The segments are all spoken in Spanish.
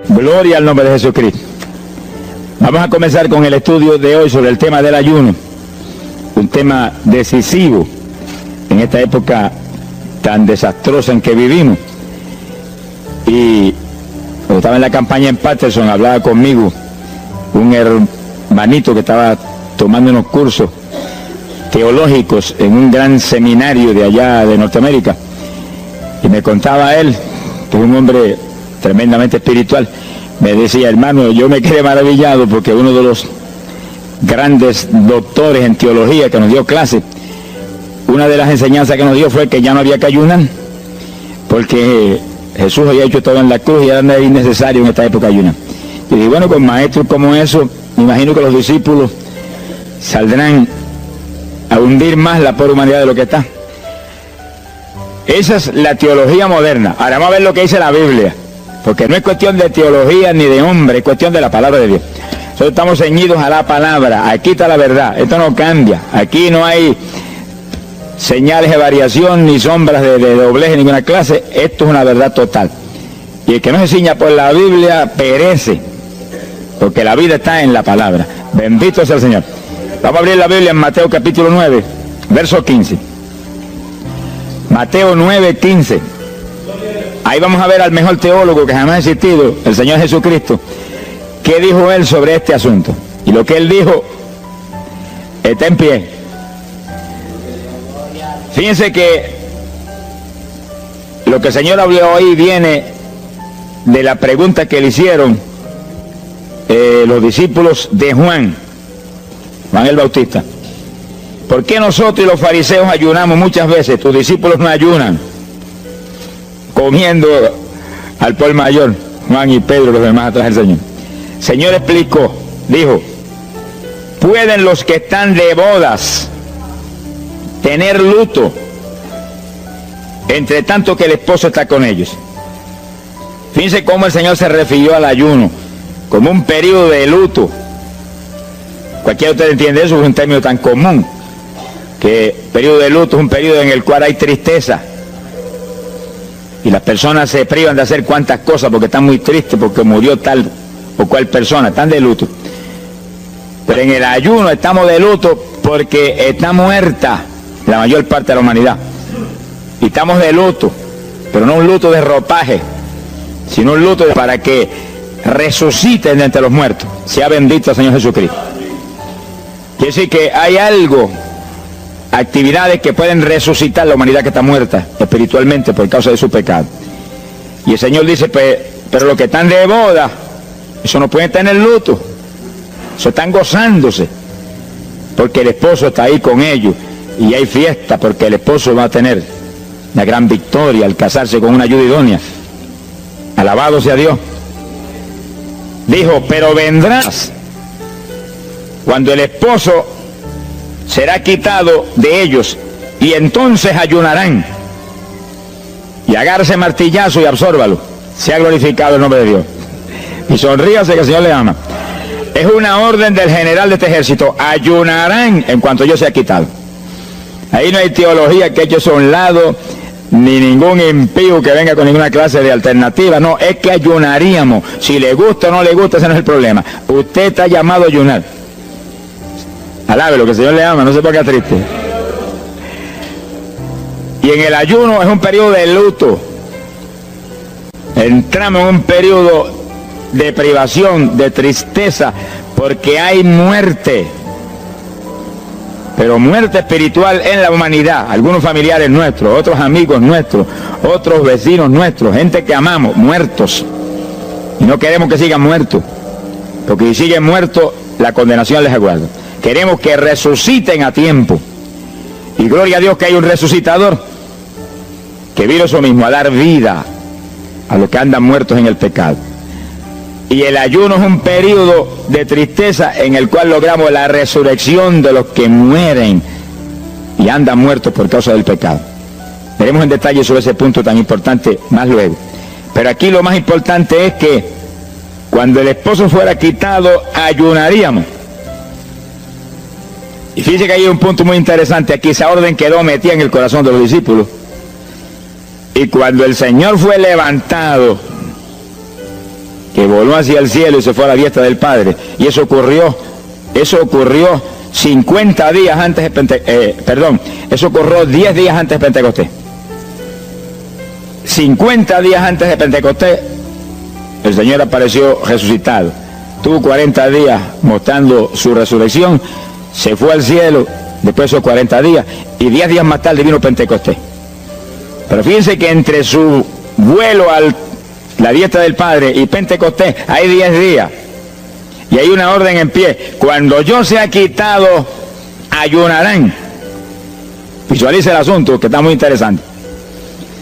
Gloria al nombre de Jesucristo. Vamos a comenzar con el estudio de hoy sobre el tema del ayuno, un tema decisivo en esta época tan desastrosa en que vivimos. Y cuando estaba en la campaña en Patterson, hablaba conmigo un hermanito que estaba tomando unos cursos teológicos en un gran seminario de allá de Norteamérica, y me contaba él, que es un hombre tremendamente espiritual, me decía: hermano, yo me quedé maravillado porque uno de los grandes doctores en teología que nos dio clase, una de las enseñanzas que nos dio fue que ya no había que ayunar, porque Jesús había hecho todo en la cruz y era innecesario en esta época ayunar. Y dije, bueno, con maestros como eso, me imagino que los discípulos saldrán a hundir más la pobre humanidad de lo que está. Esa es la teología moderna. Ahora vamos a ver lo que dice la Biblia, porque no es cuestión de teología ni de hombre, es cuestión de la palabra de Dios. Nosotros estamos ceñidos a la palabra, aquí está la verdad, esto no cambia, aquí no hay señales de variación ni sombras de doblez en ninguna clase, esto es una verdad total. Y el que no se ciña por la Biblia perece, porque la vida está en la palabra. Bendito sea el Señor. Vamos a abrir la Biblia en Mateo capítulo 9, verso 15. Mateo 9, 15. Ahí vamos a ver al mejor teólogo que jamás ha existido, el Señor Jesucristo. ¿Qué dijo Él sobre este asunto? Y lo que Él dijo está en pie. Fíjense que lo que el Señor habló hoy viene de la pregunta que le hicieron los discípulos de Juan el Bautista. ¿Por qué nosotros y los fariseos ayunamos muchas veces? Tus discípulos no ayunan, comiendo al por mayor, Juan y Pedro, los demás atrás del Señor. El Señor explicó, dijo: ¿pueden los que están de bodas tener luto entre tanto que el esposo está con ellos? Fíjense cómo el Señor se refirió al ayuno como un periodo de luto. Cualquiera de ustedes entiende eso, es un término tan común, que periodo de luto es un periodo en el cual hay tristeza y las personas se privan de hacer cuantas cosas porque están muy tristes porque murió tal o cual persona, están de luto. Pero en el ayuno estamos de luto porque está muerta la mayor parte de la humanidad, y estamos de luto, pero no un luto de ropaje, sino un luto para que resuciten de entre los muertos. Sea bendito el Señor Jesucristo. Quiere decir que hay algo, actividades que pueden resucitar la humanidad que está muerta espiritualmente por causa de su pecado. Y el Señor dice, pero los que están de boda, eso no pueden tener luto, eso están gozándose, porque el esposo está ahí con ellos, y hay fiesta porque el esposo va a tener una gran victoria al casarse con una ayuda idónea. Alabado sea Dios. Dijo, pero vendrás cuando el esposo será quitado de ellos, y entonces ayunarán. Y agárrese martillazo y absórbalo. Sea glorificado el nombre de Dios. Y sonríase que el Señor le ama. Es una orden del general de este ejército: ayunarán en cuanto yo sea quitado. Ahí no hay teología que eche a un lado, ni ningún impío que venga con ninguna clase de alternativa. No, es que ayunaríamos. Si le gusta o no le gusta, ese no es el problema. Usted está llamado a ayunar. Alábelo, que el Señor le ama, no se ponga triste. Y en el ayuno es un periodo de luto. Entramos en un periodo de privación, de tristeza, porque hay muerte. Pero muerte espiritual en la humanidad. Algunos familiares nuestros, otros amigos nuestros, otros vecinos nuestros, gente que amamos, muertos. Y no queremos que sigan muertos, porque si siguen muertos, la condenación les aguarda. Queremos que resuciten a tiempo. Y gloria a Dios que hay un resucitador que vino eso mismo, a dar vida a los que andan muertos en el pecado. Y el ayuno es un periodo de tristeza en el cual logramos la resurrección de los que mueren y andan muertos por causa del pecado. Veremos en detalle sobre ese punto tan importante más luego. Pero aquí lo más importante es que cuando el esposo fuera quitado, ayunaríamos. Y fíjense que hay un punto muy interesante aquí. Esa orden quedó metida en el corazón de los discípulos. Y cuando el Señor fue levantado, que voló hacia el cielo y se fue a la diestra del Padre. Y eso ocurrió 50 días antes de eso ocurrió 10 días antes de Pentecostés. 50 días antes de Pentecostés, el Señor apareció resucitado. Tuvo 40 días mostrando su resurrección, se fue al cielo después de esos 40 días, y 10 días más tarde vino Pentecostés. Pero fíjense que entre su vuelo a la diestra del Padre y Pentecostés hay 10 días. Y hay una orden en pie: cuando yo sea quitado, ayunarán. Visualice el asunto, que está muy interesante.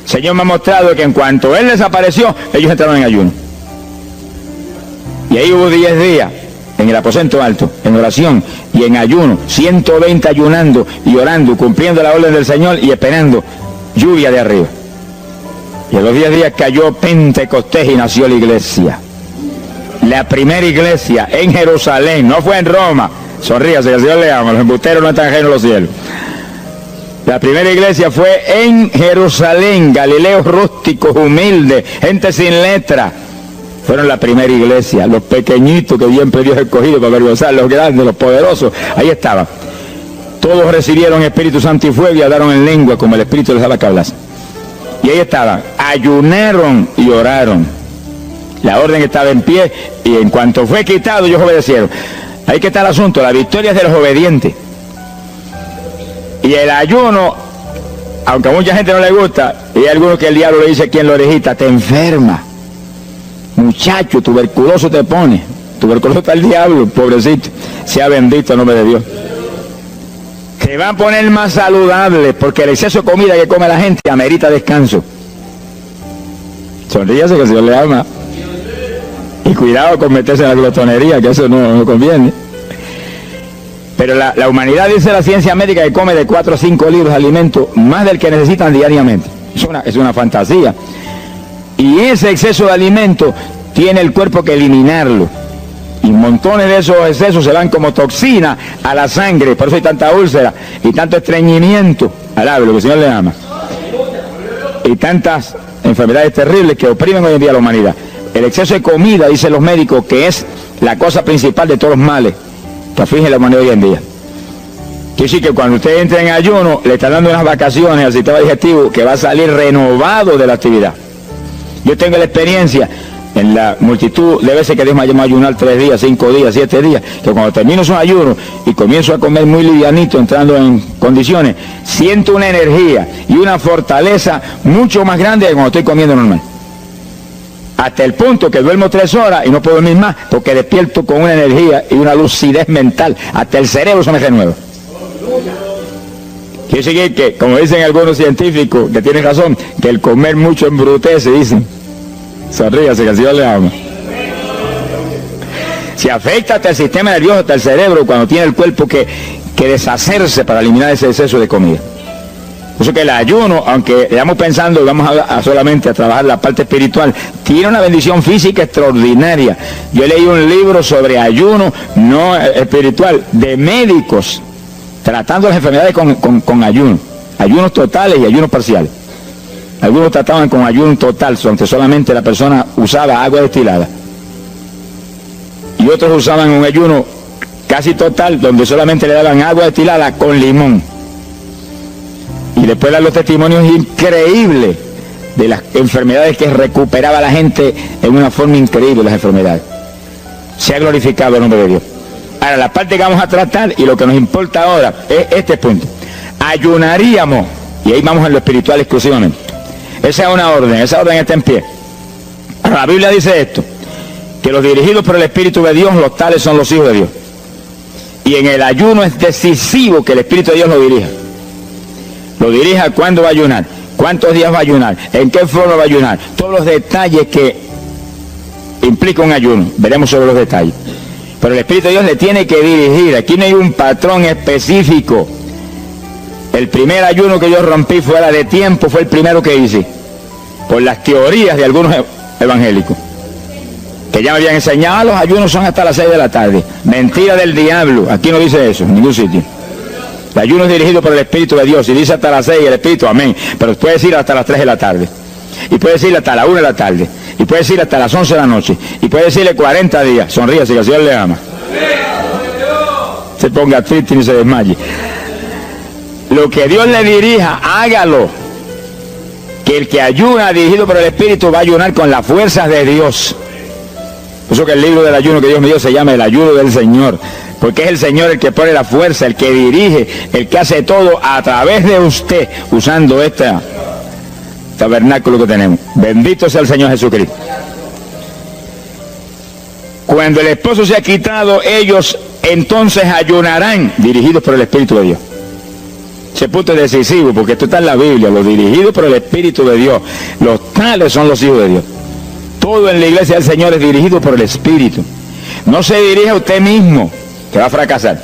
El Señor me ha mostrado que en cuanto Él desapareció, ellos entraron en ayuno. Y ahí hubo 10 días en el aposento alto, en oración y en ayuno, 120 ayunando y orando, cumpliendo la orden del Señor y esperando lluvia de arriba. Y en los 10 días cayó Pentecostés y nació la iglesia. La primera iglesia en Jerusalén, no fue en Roma. Sonríase, que el Señor le ama, los embusteros no están ajenos a los cielos. La primera iglesia fue en Jerusalén, Galileos rústicos, humildes, gente sin letra. Fueron la primera iglesia, los pequeñitos que siempre Dios ha escogido para avergonzar, los grandes, los poderosos, ahí estaban. Todos recibieron Espíritu Santo y fuego y hablaron en lengua como el Espíritu les daba que hablasen. Y ahí estaban, ayunaron y oraron. La orden estaba en pie y en cuanto fue quitado ellos obedecieron. Ahí que está el asunto, la victoria es de los obedientes. Y el ayuno, aunque a mucha gente no le gusta, y hay algunos que el diablo le dice aquí en la orejita: te enferma, muchacho, tuberculoso te pone. Tuberculoso está el diablo, pobrecito, sea bendito el nombre de Dios. Te va a poner más saludable, porque el exceso de comida que come la gente amerita descanso. Sonríase, que el Señor le ama. Y cuidado con meterse en la glotonería, que eso no conviene. Pero la humanidad, dice la ciencia médica, que come de 4 a 5 litros de alimento, más del que necesitan diariamente. Es una fantasía. Y ese exceso de alimento tiene el cuerpo que eliminarlo. Y montones de esos excesos se van como toxina a la sangre. Por eso hay tanta úlcera y tanto estreñimiento. Alabe, lo que el Señor le ama. Y tantas enfermedades terribles que oprimen hoy en día a la humanidad. El exceso de comida, dicen los médicos, que es la cosa principal de todos los males que aflige la humanidad hoy en día. Quiere decir que cuando usted entra en ayuno, le está dando unas vacaciones al sistema digestivo que va a salir renovado de la actividad. Yo tengo la experiencia en la multitud de veces que Dios me ha llamado a ayunar 3 días, 5 días, 7 días, que cuando termino esos ayunos y comienzo a comer muy livianito, entrando en condiciones, siento una energía y una fortaleza mucho más grande que cuando estoy comiendo normal. Hasta el punto que duermo 3 horas y no puedo dormir más, porque despierto con una energía y una lucidez mental. Hasta el cerebro se me renueva. Quiere decir que, como dicen algunos científicos, que tienen razón, que el comer mucho embrutece, dicen. Sonríase, que el Señor le ama. Si afecta hasta el sistema nervioso, hasta el cerebro, cuando tiene el cuerpo que deshacerse para eliminar ese exceso de comida. Por eso que el ayuno, aunque estamos pensando y vamos solamente a trabajar la parte espiritual, tiene una bendición física extraordinaria. Yo leí un libro sobre ayuno, no espiritual, de médicos, tratando las enfermedades con ayuno. Ayunos totales y ayunos parciales. Algunos trataban con ayuno total, donde solamente la persona usaba agua destilada. Y otros usaban un ayuno casi total, donde solamente le daban agua destilada con limón. Y después dan los testimonios increíbles de las enfermedades que recuperaba la gente en una forma increíble, las enfermedades. Se ha glorificado el nombre de Dios. Ahora, la parte que vamos a tratar y lo que nos importa ahora es este punto. Ayunaríamos, y ahí vamos en lo espiritual exclusivamente. Esa es una orden, esa orden está en pie. La Biblia dice esto, que los dirigidos por el Espíritu de Dios, los tales son los hijos de Dios. Y en el ayuno es decisivo que el Espíritu de Dios lo dirija. Lo dirija cuándo va a ayunar, cuántos días va a ayunar, en qué forma va a ayunar, todos los detalles que implica un ayuno, veremos sobre los detalles. Pero el Espíritu de Dios le tiene que dirigir, aquí no hay un patrón específico. El primer ayuno que yo rompí fuera de tiempo fue el primero que hice, por las teorías de algunos evangélicos, que ya me habían enseñado, los ayunos son hasta las 6 de la tarde. Mentira del diablo, aquí no dice eso, en ningún sitio. El ayuno es dirigido por el Espíritu de Dios, y dice hasta las 6 el Espíritu, amén, pero puede decir hasta las 3 de la tarde, y puede decir hasta la 1 de la tarde, y puede decirle hasta las 11 de la noche, y puede decirle 40 días, sonríase que el Señor le ama. Se ponga triste y no se desmaye. Lo que Dios le dirija, hágalo. Que el que ayuna dirigido por el Espíritu va a ayunar con las fuerzas de Dios. Por eso que el libro del ayuno que Dios me dio se llama el ayuno del Señor. Porque es el Señor el que pone la fuerza, el que dirige, el que hace todo a través de usted, usando este tabernáculo que tenemos. Bendito sea el Señor Jesucristo. Cuando el esposo se ha quitado, ellos entonces ayunarán, dirigidos por el Espíritu de Dios. Ese punto es decisivo, porque esto está en la Biblia, los dirigidos por el Espíritu de Dios. Los tales son los hijos de Dios. Todo en la iglesia del Señor es dirigido por el Espíritu. No se dirige a usted mismo, que va a fracasar.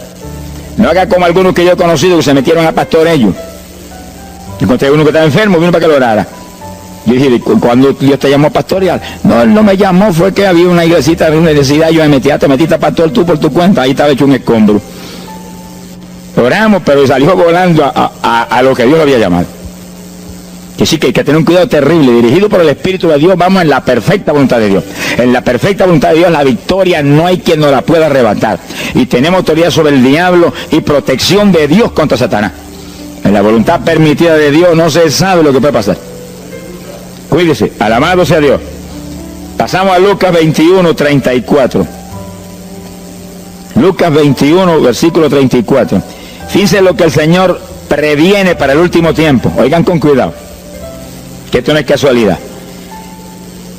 No haga como algunos que yo he conocido que se metieron a pastor ellos. Encontré uno que estaba enfermo, vino para que lo orara. Yo dije, cuando Dios te llamó a pastorear, no, él no me llamó, fue que había una iglesita, había una necesidad, yo me metí, te metiste a pastor tú por tu cuenta, ahí estaba hecho un escombro. Oramos, pero salió volando a lo que Dios lo había llamado. Que sí, que hay que tener un cuidado terrible, dirigido por el Espíritu de Dios, vamos en la perfecta voluntad de Dios. En la perfecta voluntad de Dios, la victoria no hay quien nos la pueda arrebatar. Y tenemos autoridad sobre el diablo y protección de Dios contra Satanás. En la voluntad permitida de Dios no se sabe lo que puede pasar. Cuídese, alabado sea Dios. Pasamos a Lucas 21, 34. Lucas 21, versículo 34. Fíjense lo que el Señor previene para el último tiempo. Oigan con cuidado, que esto no es casualidad.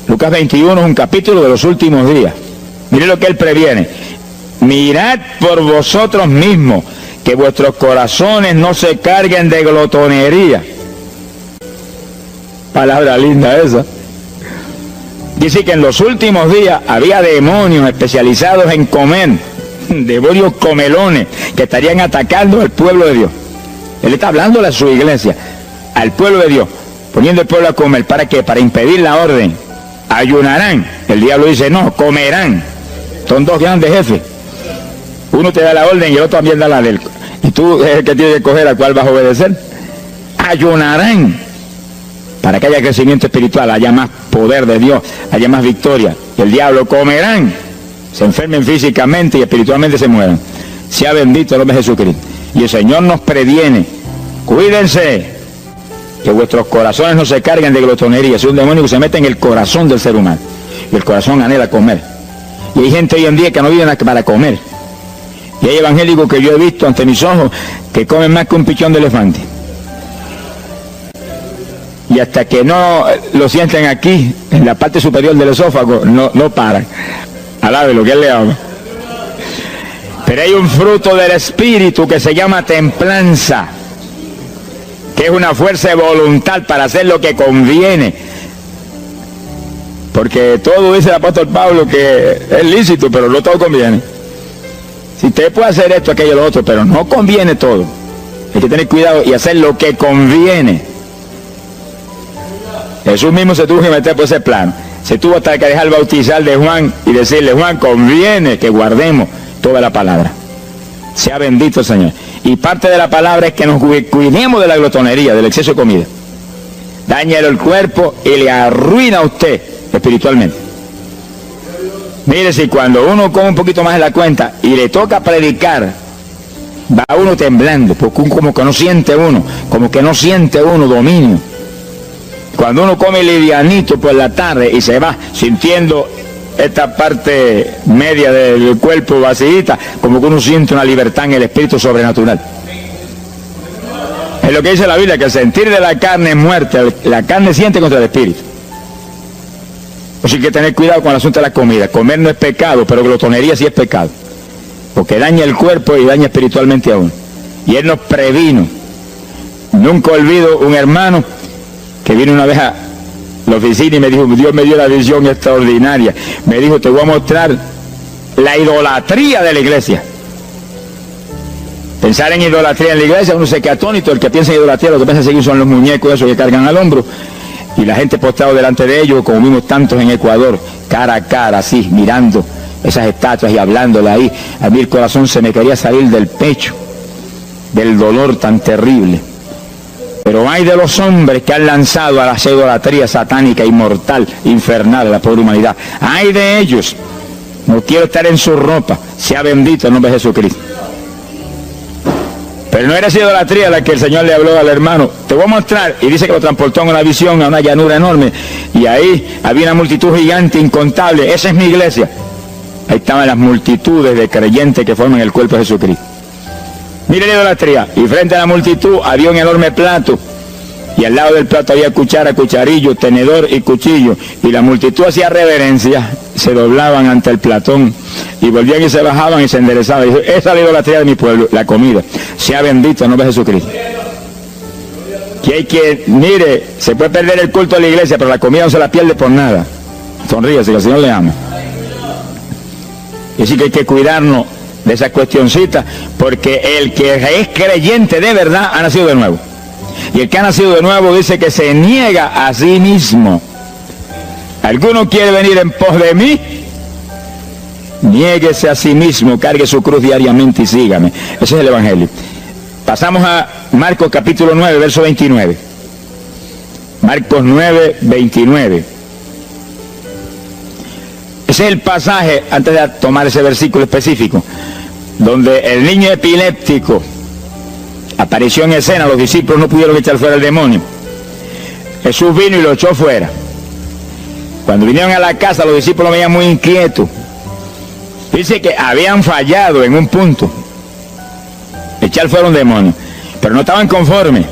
Lucas 21 es un capítulo de los últimos días. Miren lo que Él previene. Mirad por vosotros mismos, que vuestros corazones no se carguen de glotonería. Palabra linda esa. Dice que en los últimos días había demonios especializados en comer, demonios comelones que estarían atacando al pueblo de Dios. Él está hablando a su iglesia, al pueblo de Dios, poniendo el pueblo a comer. ¿Para qué? Para impedir la orden. Ayunarán. El diablo dice no, comerán. Son dos grandes jefes. Uno te da la orden y el otro también da la del. Y tú es el que tienes que coger a cuál vas a obedecer. Ayunarán. Para que haya crecimiento espiritual, haya más poder de Dios, haya más victoria. El diablo comerán, se enfermen físicamente y espiritualmente se mueran. Sea bendito el nombre de Jesucristo. Y el Señor nos previene, cuídense, que vuestros corazones no se carguen de glotonería. Es un demonio que se mete en el corazón del ser humano. Y el corazón anhela comer. Y hay gente hoy en día que no vive para comer. Y hay evangélicos que yo he visto ante mis ojos que comen más que un pichón de elefante. Y hasta que no lo sienten aquí, en la parte superior del esófago, no paran. Alabe lo que Él le ama. Pero hay un fruto del Espíritu que se llama templanza, que es una fuerza de voluntad para hacer lo que conviene. Porque todo dice el apóstol Pablo que es lícito, pero no todo conviene. Si usted puede hacer esto, aquello, lo otro, pero no conviene todo. Hay que tener cuidado y hacer lo que conviene. Jesús mismo se tuvo que meter por ese plano. Se tuvo hasta que dejar bautizar de Juan y decirle, Juan, conviene que guardemos toda la palabra. Sea bendito el Señor. Y parte de la palabra es que nos cuidemos de la glotonería, del exceso de comida. Daña el cuerpo y le arruina a usted espiritualmente. Mire, si cuando uno come un poquito más de la cuenta y le toca predicar, va uno temblando, porque como que no siente uno dominio. Cuando uno come livianito por la tarde y se va sintiendo esta parte media del cuerpo vacíita, como que uno siente una libertad en el espíritu sobrenatural. Es lo que dice la Biblia, que el sentir de la carne es muerte, la carne siente contra el espíritu. Pues hay que tener cuidado con el asunto de la comida. Comer no es pecado, pero glotonería sí es pecado, porque daña el cuerpo y daña espiritualmente a uno. Y Él nos previno. Nunca olvido un hermano que vino una vez a la oficina y me dijo, Dios me dio la visión extraordinaria. Me dijo, te voy a mostrar la idolatría de la iglesia. Pensar en idolatría en la iglesia, uno se queda atónito. El que piensa en idolatría, lo que piensa seguir son los muñecos esos que cargan al hombro. Y la gente postrado delante de ellos, como vimos tantos en Ecuador, cara a cara, así, mirando esas estatuas y hablándolas ahí. A mí el corazón se me quería salir del pecho, del dolor tan terrible. Pero hay de los hombres que han lanzado a la idolatría satánica, inmortal, infernal a la pobre humanidad. Hay de ellos. No quiero estar en su ropa. Sea bendito el nombre de Jesucristo. Pero no era esa idolatría la que el Señor le habló al hermano. Te voy a mostrar. Y dice que lo transportó en una visión a una llanura enorme. Y ahí había una multitud gigante, incontable. Esa es mi iglesia. Ahí estaban las multitudes de creyentes que forman el cuerpo de Jesucristo. Mire la idolatría. Y frente a la multitud había un enorme plato. Y al lado del plato había cuchara, cucharillo, tenedor y cuchillo. Y la multitud hacía reverencia, se doblaban ante el platón. Y volvían y se bajaban y se enderezaban. Y dijo, esa es la idolatría de mi pueblo, la comida. Sea bendito el nombre de Jesucristo. Que hay que, mire, se puede perder el culto de la iglesia, pero la comida no se la pierde por nada. Sonríase, que el Señor le ama. Y así que hay que cuidarnos de esa cuestioncita, porque el que es creyente de verdad ha nacido de nuevo. Y el que ha nacido de nuevo dice que se niega a sí mismo. ¿Alguno quiere venir en pos de mí? Niéguese a sí mismo, cargue su cruz diariamente y sígame. Ese es el Evangelio. Pasamos a Marcos capítulo 9, verso 29. Marcos 9, 29. Ese es el pasaje, antes de tomar ese versículo específico, donde el niño epiléptico apareció en escena. Los discípulos no pudieron echar fuera el demonio. Jesús vino y lo echó fuera. Cuando vinieron a la casa, los discípulos veían muy inquietos. Dice que habían fallado en un punto, echar fuera un demonio, pero no estaban conformes.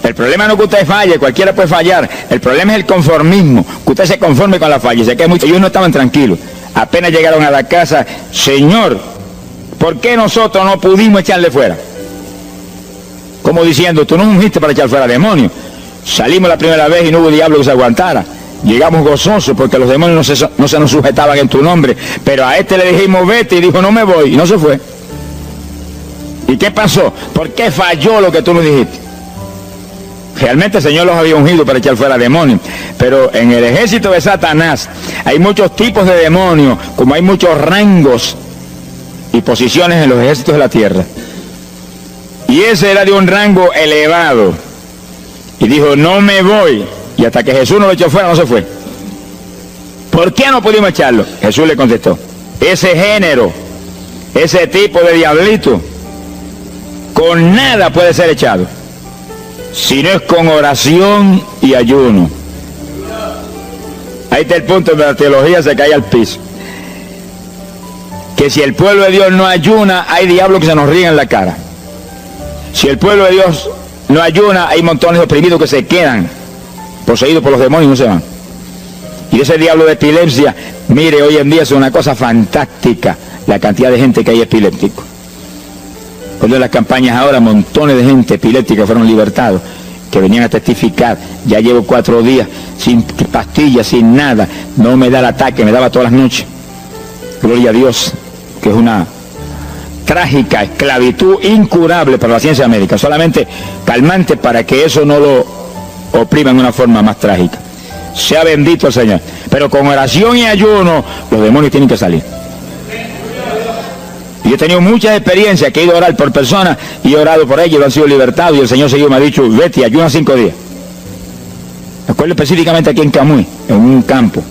El problema no es que usted falle, cualquiera puede fallar. El problema es el conformismo, que usted se conforme con la falla. Se queda mucho. Ellos no estaban tranquilos. Apenas llegaron a la casa, Señor, ¿por qué nosotros no pudimos echarle fuera? Como diciendo, tú no ungiste para echar fuera demonios. Salimos la primera vez y no hubo diablo que se aguantara. Llegamos gozosos porque los demonios no se nos sujetaban en tu nombre. Pero a este le dijimos vete y dijo no me voy y no se fue. ¿Y qué pasó? ¿Por qué falló lo que tú nos dijiste? Realmente el Señor los había ungido para echar fuera demonios. Pero en el ejército de Satanás hay muchos tipos de demonios, como hay muchos rangos y posiciones en los ejércitos de la tierra. Y ese era de un rango elevado. Y dijo, no me voy. Y hasta que Jesús no lo echó fuera, no se fue. ¿Por qué no pudimos echarlo? Jesús le contestó, ese género, ese tipo de diablito, con nada puede ser echado, si no es con oración y ayuno. Ahí está el punto donde la teología se cae al piso. Que si el pueblo de Dios no ayuna, hay diablos que se nos ríen en la cara. Si el pueblo de Dios no ayuna, hay montones de oprimidos que se quedan poseídos por los demonios y no se van. Y ese diablo de epilepsia, mire, hoy en día es una cosa fantástica la cantidad de gente que hay epiléptico. Cuando en las campañas ahora, montones de gente epiléptica fueron libertados, que venían a testificar. Ya llevo 4 días sin pastillas, sin nada, no me da el ataque, me daba todas las noches. Gloria a Dios, que es una trágica esclavitud incurable para la ciencia médica, solamente calmante para que eso no lo oprima en una forma más trágica. Sea bendito el Señor. Pero con oración y ayuno, los demonios tienen que salir. Y yo he tenido muchas experiencias que he ido a orar por personas y he orado por ellos y han sido libertados y el Señor seguido me ha dicho, vete, ayuna 5 días. Me acuerdo específicamente aquí en Camuy, en un campo.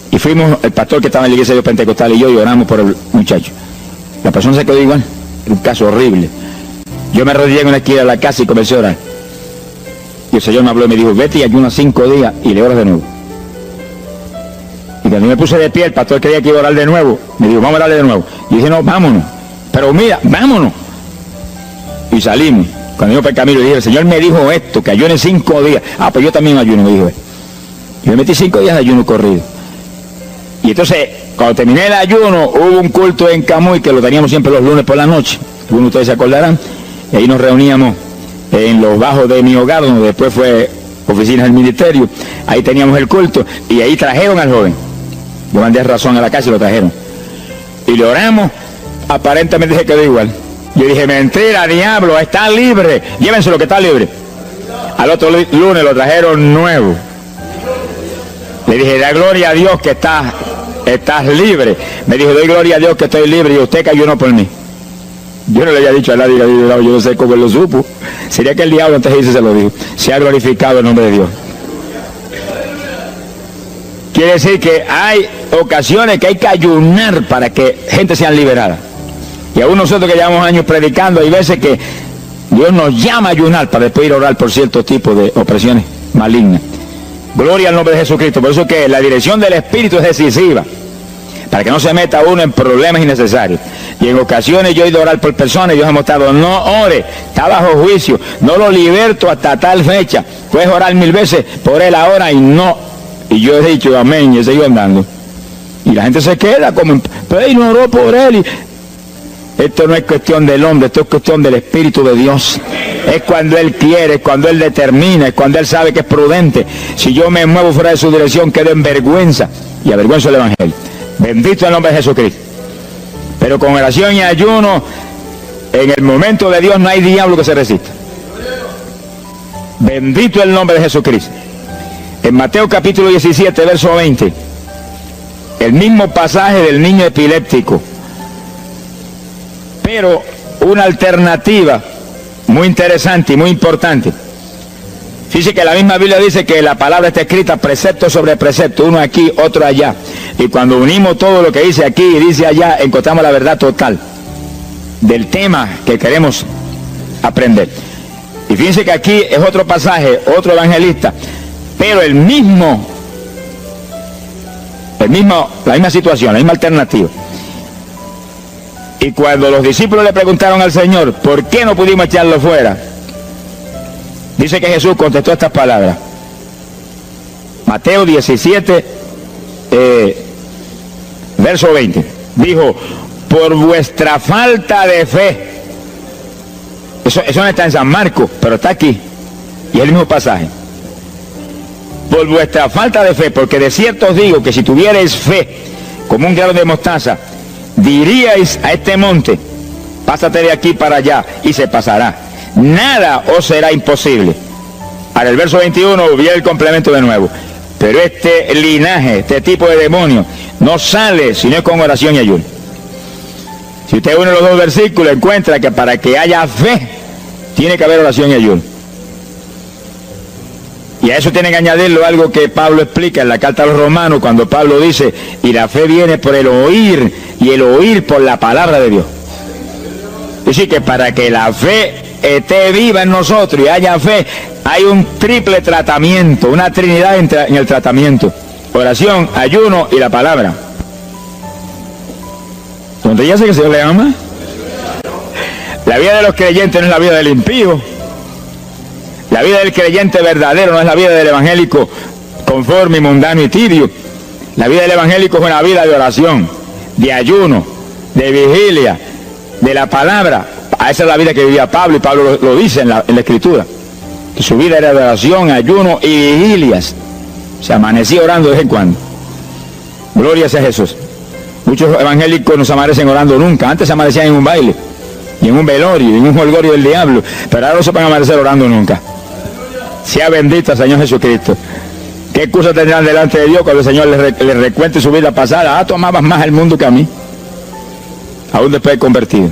Y fuimos, el pastor que estaba en la iglesia de Pentecostal y yo, y oramos por el muchacho. La persona se quedó igual, era un caso horrible. Yo me arrodillé en una esquina de la casa y comencé a orar. Y el Señor me habló y me dijo, vete y ayuna 5 días y le oras de nuevo. Y cuando me puse de pie, el pastor creía que iba a orar de nuevo. Me dijo, vamos a orarle de nuevo. Y dije, no, vámonos. Pero mira, vámonos. Y salimos. Cuando yo por el camino, dije, el Señor me dijo esto, que ayune 5 días. Ah, pues yo también ayuno, me dijo él. Y me metí 5 días de ayuno corrido. Y entonces, cuando terminé el ayuno, hubo un culto en Camuy, que lo teníamos siempre los lunes por la noche. Algunos de ustedes se acordarán. Y ahí nos reuníamos en los bajos de mi hogar, donde después fue oficinas del ministerio. Ahí teníamos el culto. Y ahí trajeron al joven. Yo mandé razón a la casa y lo trajeron. Y le oramos, aparentemente se quedó igual. Yo dije, mentira, diablo, está libre. Llévenselo que está libre. Al otro lunes lo trajeron nuevo. Le dije, da gloria a Dios que estás libre. Me dijo, doy gloria a Dios que estoy libre y usted que ayunó por mí. Yo no le había dicho a nadie que había llorado, yo no sé cómo él lo supo. Sería que el diablo antes de irse se lo dijo. Se ha glorificado el nombre de Dios. Quiere decir que hay ocasiones que hay que ayunar para que gente sea liberada. Y aún nosotros que llevamos años predicando, hay veces que Dios nos llama a ayunar para después ir a orar por ciertos tipos de opresiones malignas. Gloria al nombre de Jesucristo. Por eso que la dirección del Espíritu es decisiva, para que no se meta uno en problemas innecesarios. Y en ocasiones yo he ido a orar por personas y Dios ha mostrado, no ore, está bajo juicio, no lo liberto hasta tal fecha. Puedes orar 1000 veces por él ahora y no. Y yo he dicho amén y he seguido andando. Y la gente se queda como, pero él no oró por él. Esto no es cuestión del hombre, esto es cuestión del Espíritu de Dios. Es cuando Él quiere, es cuando Él determina, es cuando Él sabe que es prudente. Si yo me muevo fuera de su dirección, quedo en vergüenza y avergüenzo el Evangelio. Bendito el nombre de Jesucristo. Pero con oración y ayuno, en el momento de Dios no hay diablo que se resista. Bendito el nombre de Jesucristo. En Mateo capítulo 17, verso 20, el mismo pasaje del niño epiléptico, pero una alternativa muy interesante y muy importante. Fíjese que la misma Biblia dice que la palabra está escrita precepto sobre precepto, uno aquí, otro allá. Y cuando unimos todo lo que dice aquí y dice allá, encontramos la verdad total del tema que queremos aprender. Y fíjense que aquí es otro pasaje, otro evangelista, pero la misma situación, la misma alternativa. Y cuando los discípulos le preguntaron al Señor, ¿por qué no pudimos echarlo fuera? Dice que Jesús contestó estas palabras. Mateo 17, verso 20. Dijo, por vuestra falta de fe. Eso no está en San Marcos, pero está aquí. Y es el mismo pasaje. Por vuestra falta de fe, porque de cierto os digo que si tuvierais fe, como un grano de mostaza, diríais a este monte, pásate de aquí para allá, y se pasará. Nada os será imposible. Ahora el verso 21 viene el complemento de nuevo. Pero este linaje, este tipo de demonio, no sale sino con oración y ayuno. Si usted une los dos versículos, encuentra que para que haya fe, tiene que haber oración y ayuno. Y a eso tiene que añadirlo algo que Pablo explica en la carta a los Romanos, cuando Pablo dice, y la fe viene por el oír, y el oír por la palabra de Dios. Es decir, que para que la fe esté viva en nosotros y haya fe, hay un triple tratamiento, una trinidad en el tratamiento: oración, ayuno y la palabra. ¿Dónde ya sé que el Señor le ama? La vida de los creyentes no es la vida del impío. La vida del creyente verdadero no es la vida del evangélico conforme, mundano y tibio. La vida del evangélico es una vida de oración, de ayuno, de vigilia, de la palabra. Esa es la vida que vivía Pablo, y Pablo lo dice en la Escritura, que su vida era de oración, ayuno y vigilias. Se amanecía orando de vez en cuando. Gloria sea Jesús. Muchos evangélicos no se amanecen orando nunca. Antes se amanecían en un baile, y en un velorio, y en un jolgorio del diablo, pero ahora no se van a amanecer orando nunca. Sea bendito el Señor Jesucristo. ¿Qué excusa tendrán delante de Dios cuando el Señor les recuente su vida pasada? Ah, tú amabas más al mundo que a mí, aún después de convertido.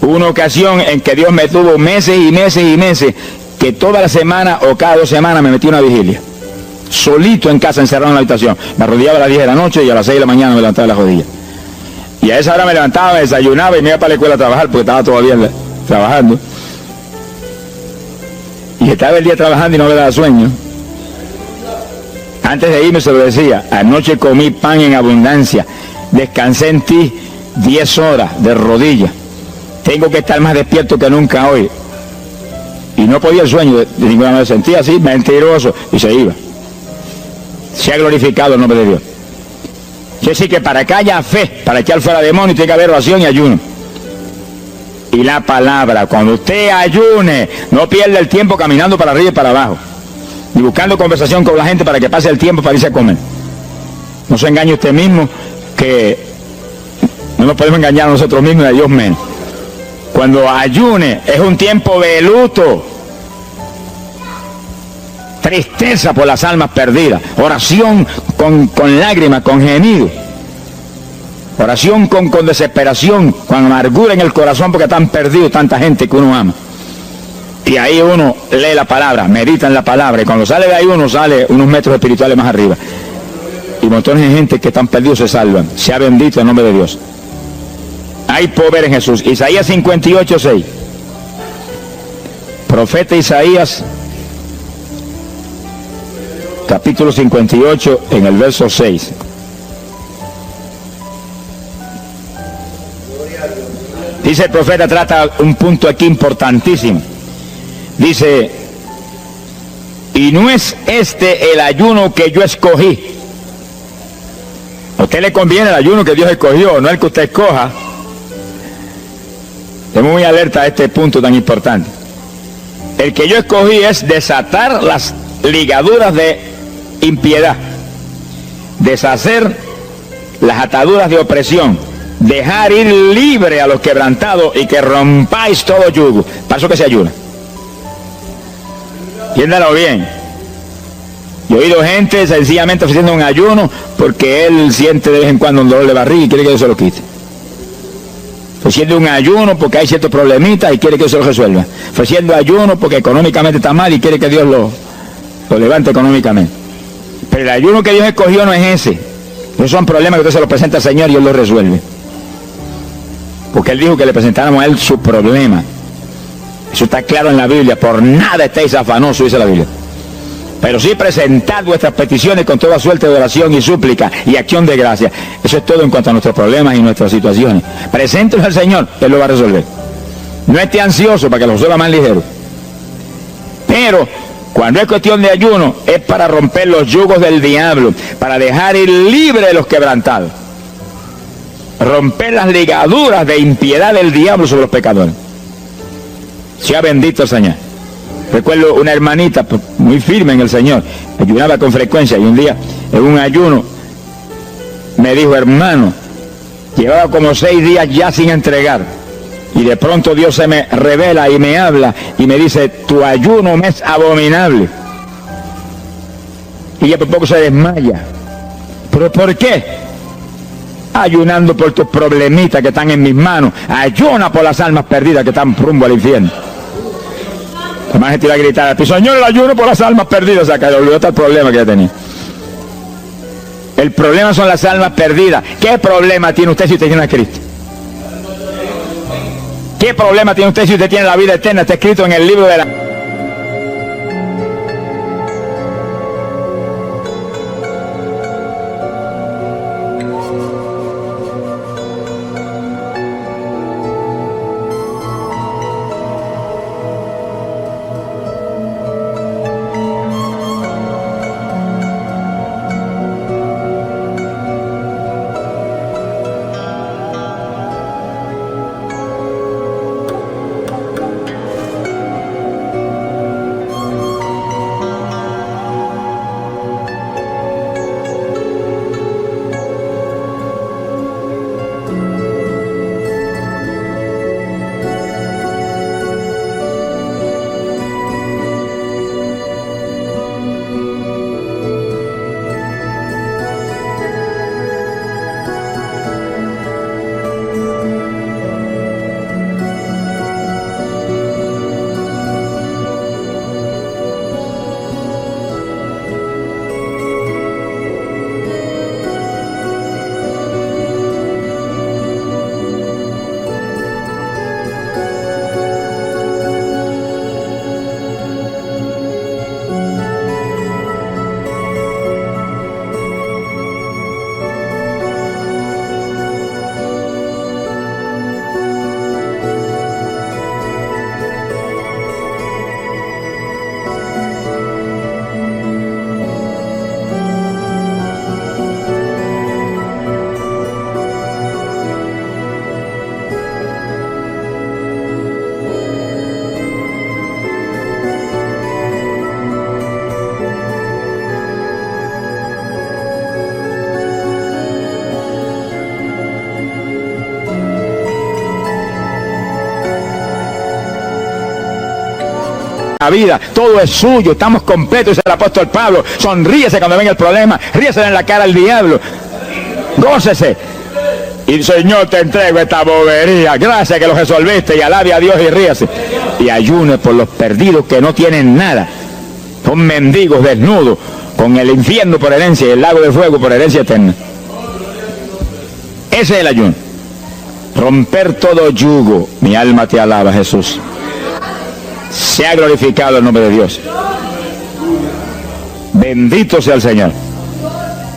Hubo una ocasión en que Dios me tuvo meses y meses y meses, que toda la semana o cada 2 semanas me metí una vigilia, solito en casa, encerrado en la habitación. Me arrodillaba a las 10 de la noche y a las 6 de la mañana me levantaba de las rodillas. Y a esa hora me levantaba, me desayunaba y me iba para la escuela a trabajar, porque estaba todavía trabajando. Y estaba el día trabajando y no me daba sueño. Antes de irme se lo decía: anoche comí pan en abundancia, descansé en ti 10 horas de rodillas, tengo que estar más despierto que nunca hoy. Y no podía el sueño de ninguna manera, sentía así, mentiroso, y se iba. Se ha glorificado el nombre de Dios. Quiere decir que para que haya fe, para echar fuera demonios, tiene que haber oración y ayuno. Y la palabra, cuando usted ayune, no pierda el tiempo caminando para arriba y para abajo, ni buscando conversación con la gente para que pase el tiempo para irse a comer. No se engañe usted mismo, que no nos podemos engañar a nosotros mismos y a Dios menos. Cuando ayune es un tiempo de luto, tristeza por las almas perdidas, oración con lágrimas, con gemidos. Oración con desesperación, con amargura en el corazón porque están perdidos tanta gente que uno ama. Y ahí uno lee la palabra, medita en la palabra, y cuando sale de ahí uno sale unos metros espirituales más arriba. Y montones de gente que están perdidos se salvan. Sea bendito el nombre de Dios. Hay poder en Jesús. Isaías 58:6. Profeta Isaías, capítulo 58, en el verso 6. Dice el profeta, trata un punto aquí importantísimo. Dice, y no es este el ayuno que yo escogí. A usted le conviene el ayuno que Dios escogió, no el que usted escoja. Estemos muy alerta a este punto tan importante. El que yo escogí es desatar las ligaduras de impiedad, deshacer las ataduras de opresión, dejar ir libre a los quebrantados y que rompáis todo yugo. Para eso que se ayuna. Entiéndalo bien. Yo he oído gente sencillamente ofreciendo un ayuno porque él siente de vez en cuando un dolor de barriga y quiere que Dios se lo quite. Ofreciendo un ayuno porque hay ciertos problemitas y quiere que Dios se lo resuelva. Ofreciendo ayuno porque económicamente está mal y quiere que Dios lo levante económicamente. Pero el ayuno que Dios escogió no es ese. Esos son problemas que usted se los presenta al Señor y Él los resuelve. Porque Él dijo que le presentáramos a Él su problema. Eso está claro en la Biblia. Por nada estéis afanosos, dice la Biblia. Pero sí presentad vuestras peticiones con toda suerte de oración y súplica y acción de gracia. Eso es todo en cuanto a nuestros problemas y nuestras situaciones. Preséntelos al Señor, Él lo va a resolver. No esté ansioso para que lo resuelva más ligero. Pero cuando es cuestión de ayuno, es para romper los yugos del diablo, para dejar ir libre a los quebrantados. Romper las ligaduras de impiedad del diablo sobre los pecadores. Sea bendito el Señor. Recuerdo una hermanita muy firme en el Señor, ayunaba con frecuencia y un día en un ayuno me dijo, hermano, llevaba como 6 días ya sin entregar y de pronto Dios se me revela y me habla y me dice, tu ayuno me es abominable. Y ella por poco se desmaya. ¿Pero por qué? Ayunando por tus problemitas que están en mis manos. Ayuna por las almas perdidas que están rumbo al infierno. Además gente iba a gritar, Señor, el ayuno por las almas perdidas. O sea, que le olvidó el problema que ya tenía. El problema son las almas perdidas. ¿Qué problema tiene usted si usted tiene a Cristo? ¿Qué problema tiene usted si usted tiene la vida eterna? Está escrito en el libro de la... La vida, todo es suyo, estamos completos, dice el apóstol Pablo. Sonríese cuando venga el problema, ríese en la cara al diablo, gócese Y Señor, te entrego esta bobería. Gracias que lo resolviste, y alabe a Dios y ríase. Y ayune por los perdidos que no tienen nada. Son mendigos desnudos, con el infierno por herencia y el lago de fuego por herencia eterna. Ese es el ayuno. Romper todo yugo. Mi alma te alaba, Jesús. Sea glorificado el nombre de Dios. Bendito sea el Señor.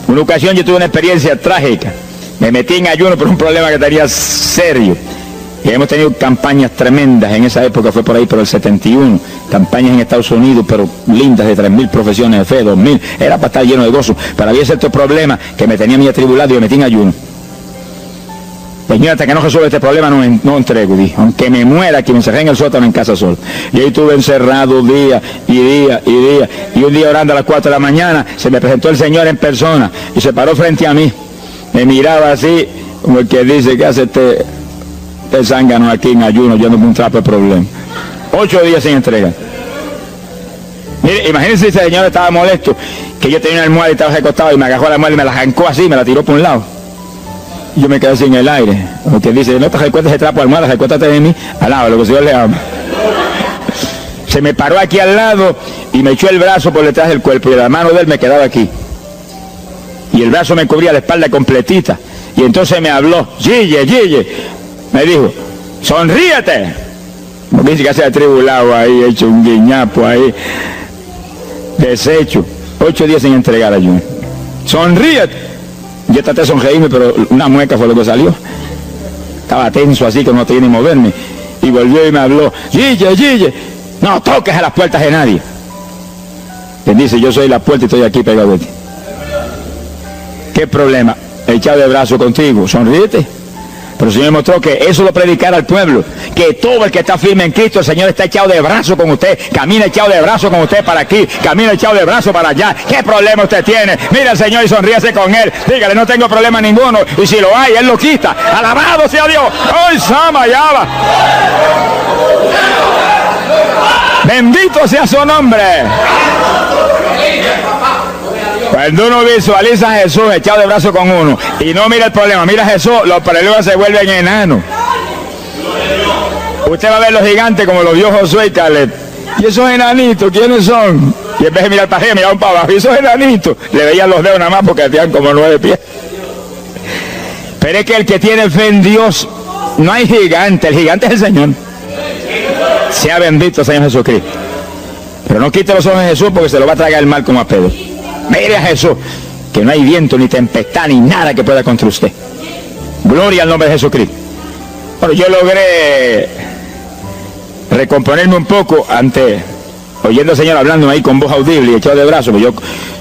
Una ocasión yo tuve una experiencia trágica. Me metí en ayuno por un problema que tenía serio. Y hemos tenido campañas tremendas. En esa época fue por ahí, por el 71. Campañas en Estados Unidos, pero lindas, de 3.000 profesiones de fe, 2.000. Era para estar lleno de gozo. Pero había ciertos problemas que me tenía muy atribulado y me metí en ayuno. Señor, hasta que no resuelva este problema no entrego, dije. Aunque me muera, que me encerré en el sótano en casa solo. Y ahí estuve encerrado día y día y día. Y un día orando a las 4 de la mañana, se me presentó el Señor en persona y se paró frente a mí. Me miraba así, como el que dice que hace este zángano aquí en ayuno, yo no me un trapo de problema. 8 días sin entrega. Mire, imagínense si el Señor estaba molesto, que yo tenía una almohada y estaba recostado y me agarró la almohada y me la arrancó así, me la tiró por un lado. Y yo me quedé sin el aire. Porque dice, no te recuerdes ese trapo de almohada, recuéstate de mí, alaba lo que el Señor le ama. Se me paró aquí al lado y me echó el brazo por detrás del cuerpo y la mano de él me quedaba aquí. Y el brazo me cubría la espalda completita. Y entonces me habló, Gille, me dijo, sonríete. Porque dice que se ha atribulado ahí, hecho un guiñapo ahí, deshecho. 8 días sin entregar ayuno. Sonríete. Yo traté de sonreírme, pero una mueca fue lo que salió. Estaba tenso así que no tenía ni moverme. Y volvió y me habló, Gille, no toques a las puertas de nadie. Él dice, yo soy la puerta y estoy aquí pegado de ti. ¿Qué problema? Echado de brazo contigo, sonríete. Pero el Señor me mostró que eso lo predicara al pueblo, que todo el que está firme en Cristo, el Señor está echado de brazo con usted, camina echado de brazo con usted para aquí, camina echado de brazo para allá. ¿Qué problema usted tiene? Mira al Señor y sonríase con Él, dígale, no tengo problema ninguno, y si lo hay, Él lo quita. Alabado sea Dios. ¡Ay, Sama, Yaba! Bendito sea su nombre. Cuando uno visualiza a Jesús echado de brazo con uno y no mira el problema, mira a Jesús, los problemas se vuelven enanos. Usted va a ver los gigantes como los vio Josué y Caleb. ¿Y esos enanitos quiénes son? Y en vez de mirar para arriba, miraban para abajo. ¿Y esos enanitos? Le veían los dedos nada más porque tenían como 9 pies. Pero es que el que tiene fe en Dios, no hay gigante, el gigante es el Señor. Sea bendito Señor Jesucristo. Pero no quite los ojos de Jesús porque se lo va a tragar el mal como a Pedro. Mire a Jesús, que no hay viento, ni tempestad, ni nada que pueda contra usted. Gloria al nombre de Jesucristo. Bueno, yo logré recomponerme un poco oyendo al Señor hablando ahí con voz audible y echado de brazos, pues yo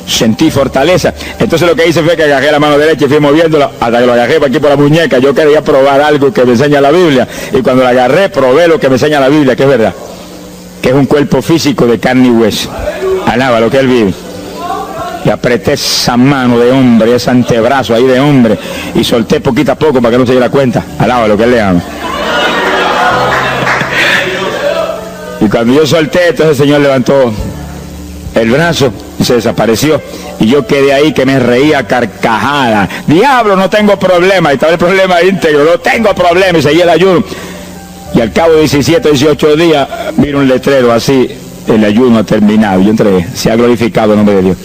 sentí fortaleza. Entonces lo que hice fue que agarré la mano derecha y fui moviéndola hasta que lo agarré por aquí por la muñeca. Yo quería probar algo que me enseña la Biblia, y cuando la agarré probé lo que me enseña la Biblia, que es verdad, que es un cuerpo físico de carne y hueso. Alaba lo que Él vive. Y apreté esa mano de hombre, ese antebrazo ahí de hombre, y solté poquito a poco para que no se diera cuenta. Alaba lo que Él le ama. Y cuando yo solté, entonces el Señor levantó el brazo y se desapareció. Y yo quedé ahí que me reía a carcajada. Diablo, no tengo problema. Y estaba el problema íntegro, no tengo problema. Y seguí el ayuno. Y al cabo de 17, 18 días, vino un letrero así. El ayuno ha terminado. Yo entregué, se ha glorificado el nombre de Dios.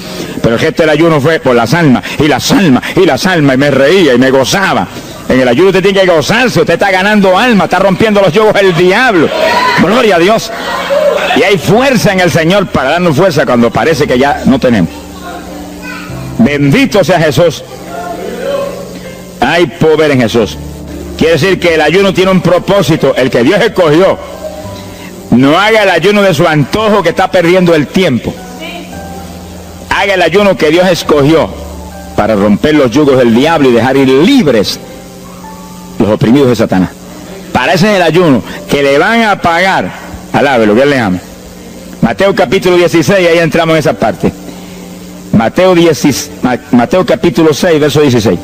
Pero el gesto del ayuno fue por las almas, y las almas, y las almas, y me reía y me gozaba. En el ayuno usted tiene que gozarse, usted está ganando alma, está rompiendo los yugos del diablo. Gloria a Dios. Y hay fuerza en el Señor para darnos fuerza cuando parece que ya no tenemos. Bendito sea Jesús. Hay poder en Jesús. Quiere decir que el ayuno tiene un propósito, el que Dios escogió. No haga el ayuno de su antojo, que está perdiendo el tiempo. Haga el ayuno que Dios escogió para romper los yugos del diablo y dejar ir libres los oprimidos de Satanás. Para ese es el ayuno que le van a pagar. Alabe lo que Él le ama. Mateo capítulo 16, ahí entramos en esa parte. Mateo capítulo 6, verso 16.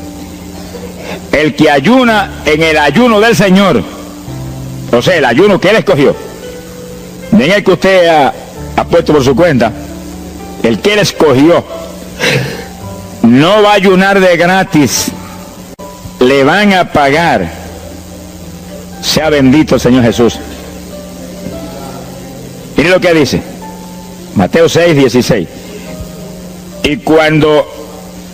El que ayuna en el ayuno del Señor, o sea, el ayuno que Él escogió, en el que usted ha puesto por su cuenta, el que Él escogió, no va a ayunar de gratis. le van a pagar. Sea bendito el Señor Jesús. Mire lo que dice Mateo 6:16. Y cuando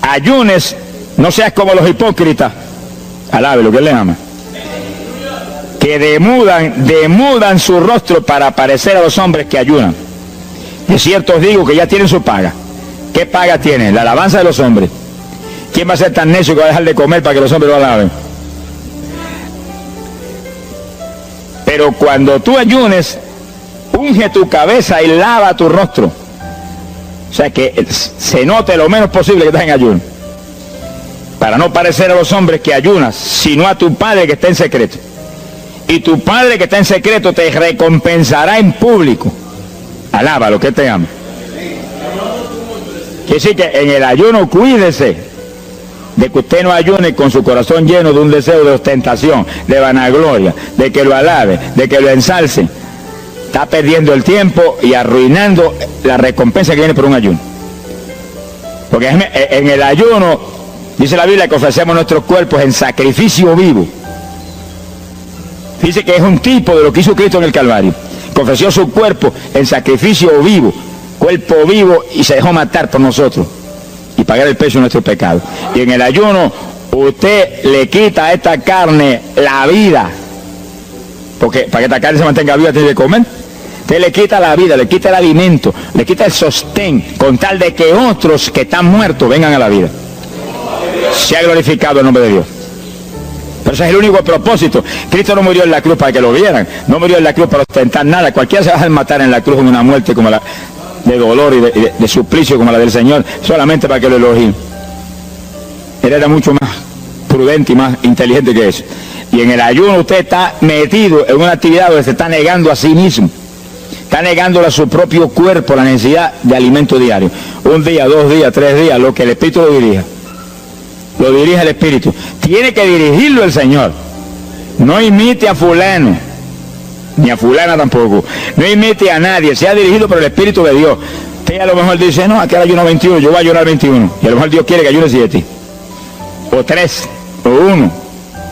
ayunes, no seas como los hipócritas, alabe lo que él le ama, que demudan su rostro para parecer a los hombres que ayunan. De cierto os digo que ya tienen su paga. ¿Qué paga tienen? La alabanza de los hombres. ¿Quién va a ser tan necio que va a dejar de comer para que los hombres lo alaben? Pero cuando tú ayunes, unge tu cabeza y lava tu rostro. O sea, que se note lo menos posible que estás en ayuno, para no parecer a los hombres que ayunas, sino a tu Padre que está en secreto. Y tu Padre que está en secreto te recompensará en público. Alaba lo que te ama. Quiere decir que en el ayuno cuídese de que usted no ayune con su corazón lleno de un deseo de ostentación, de vanagloria, de que lo alabe, de que lo ensalce. Está perdiendo el tiempo y arruinando la recompensa que viene por un ayuno. Porque en el ayuno, dice la Biblia, que ofrecemos nuestros cuerpos en sacrificio vivo. Dice que es un tipo de lo que hizo Cristo en el Calvario, que ofreció su cuerpo en sacrificio vivo, cuerpo vivo, y se dejó matar por nosotros y pagar el precio de nuestro pecado. Y en el ayuno usted le quita a esta carne la vida, porque para que esta carne se mantenga viva tiene que comer. Usted le quita la vida, le quita el alimento, le quita el sostén, con tal de que otros que están muertos vengan a la vida. Sea glorificado el nombre de Dios. Pero ese es el único propósito. Cristo no murió en la cruz para que lo vieran, no murió en la cruz para ostentar nada. Cualquiera se va a matar en la cruz en una muerte como la de dolor y de suplicio como la del Señor, solamente para que lo elogien. Él era mucho más prudente y más inteligente que eso. Y en el ayuno usted está metido en una actividad donde se está negando a sí mismo, está negándole a su propio cuerpo la necesidad de alimento diario. Un día, 2 días, 3 días, lo que el Espíritu lo dirija. Lo dirige el Espíritu. Tiene que dirigirlo el Señor. No imite a fulano, ni a fulana tampoco. No imite a nadie. Sea dirigido por el Espíritu de Dios. Usted a lo mejor dice, no, aquel ayuno 21, yo voy a ayunar 21. Y a lo mejor Dios quiere que ayune 7. O 3, o 1.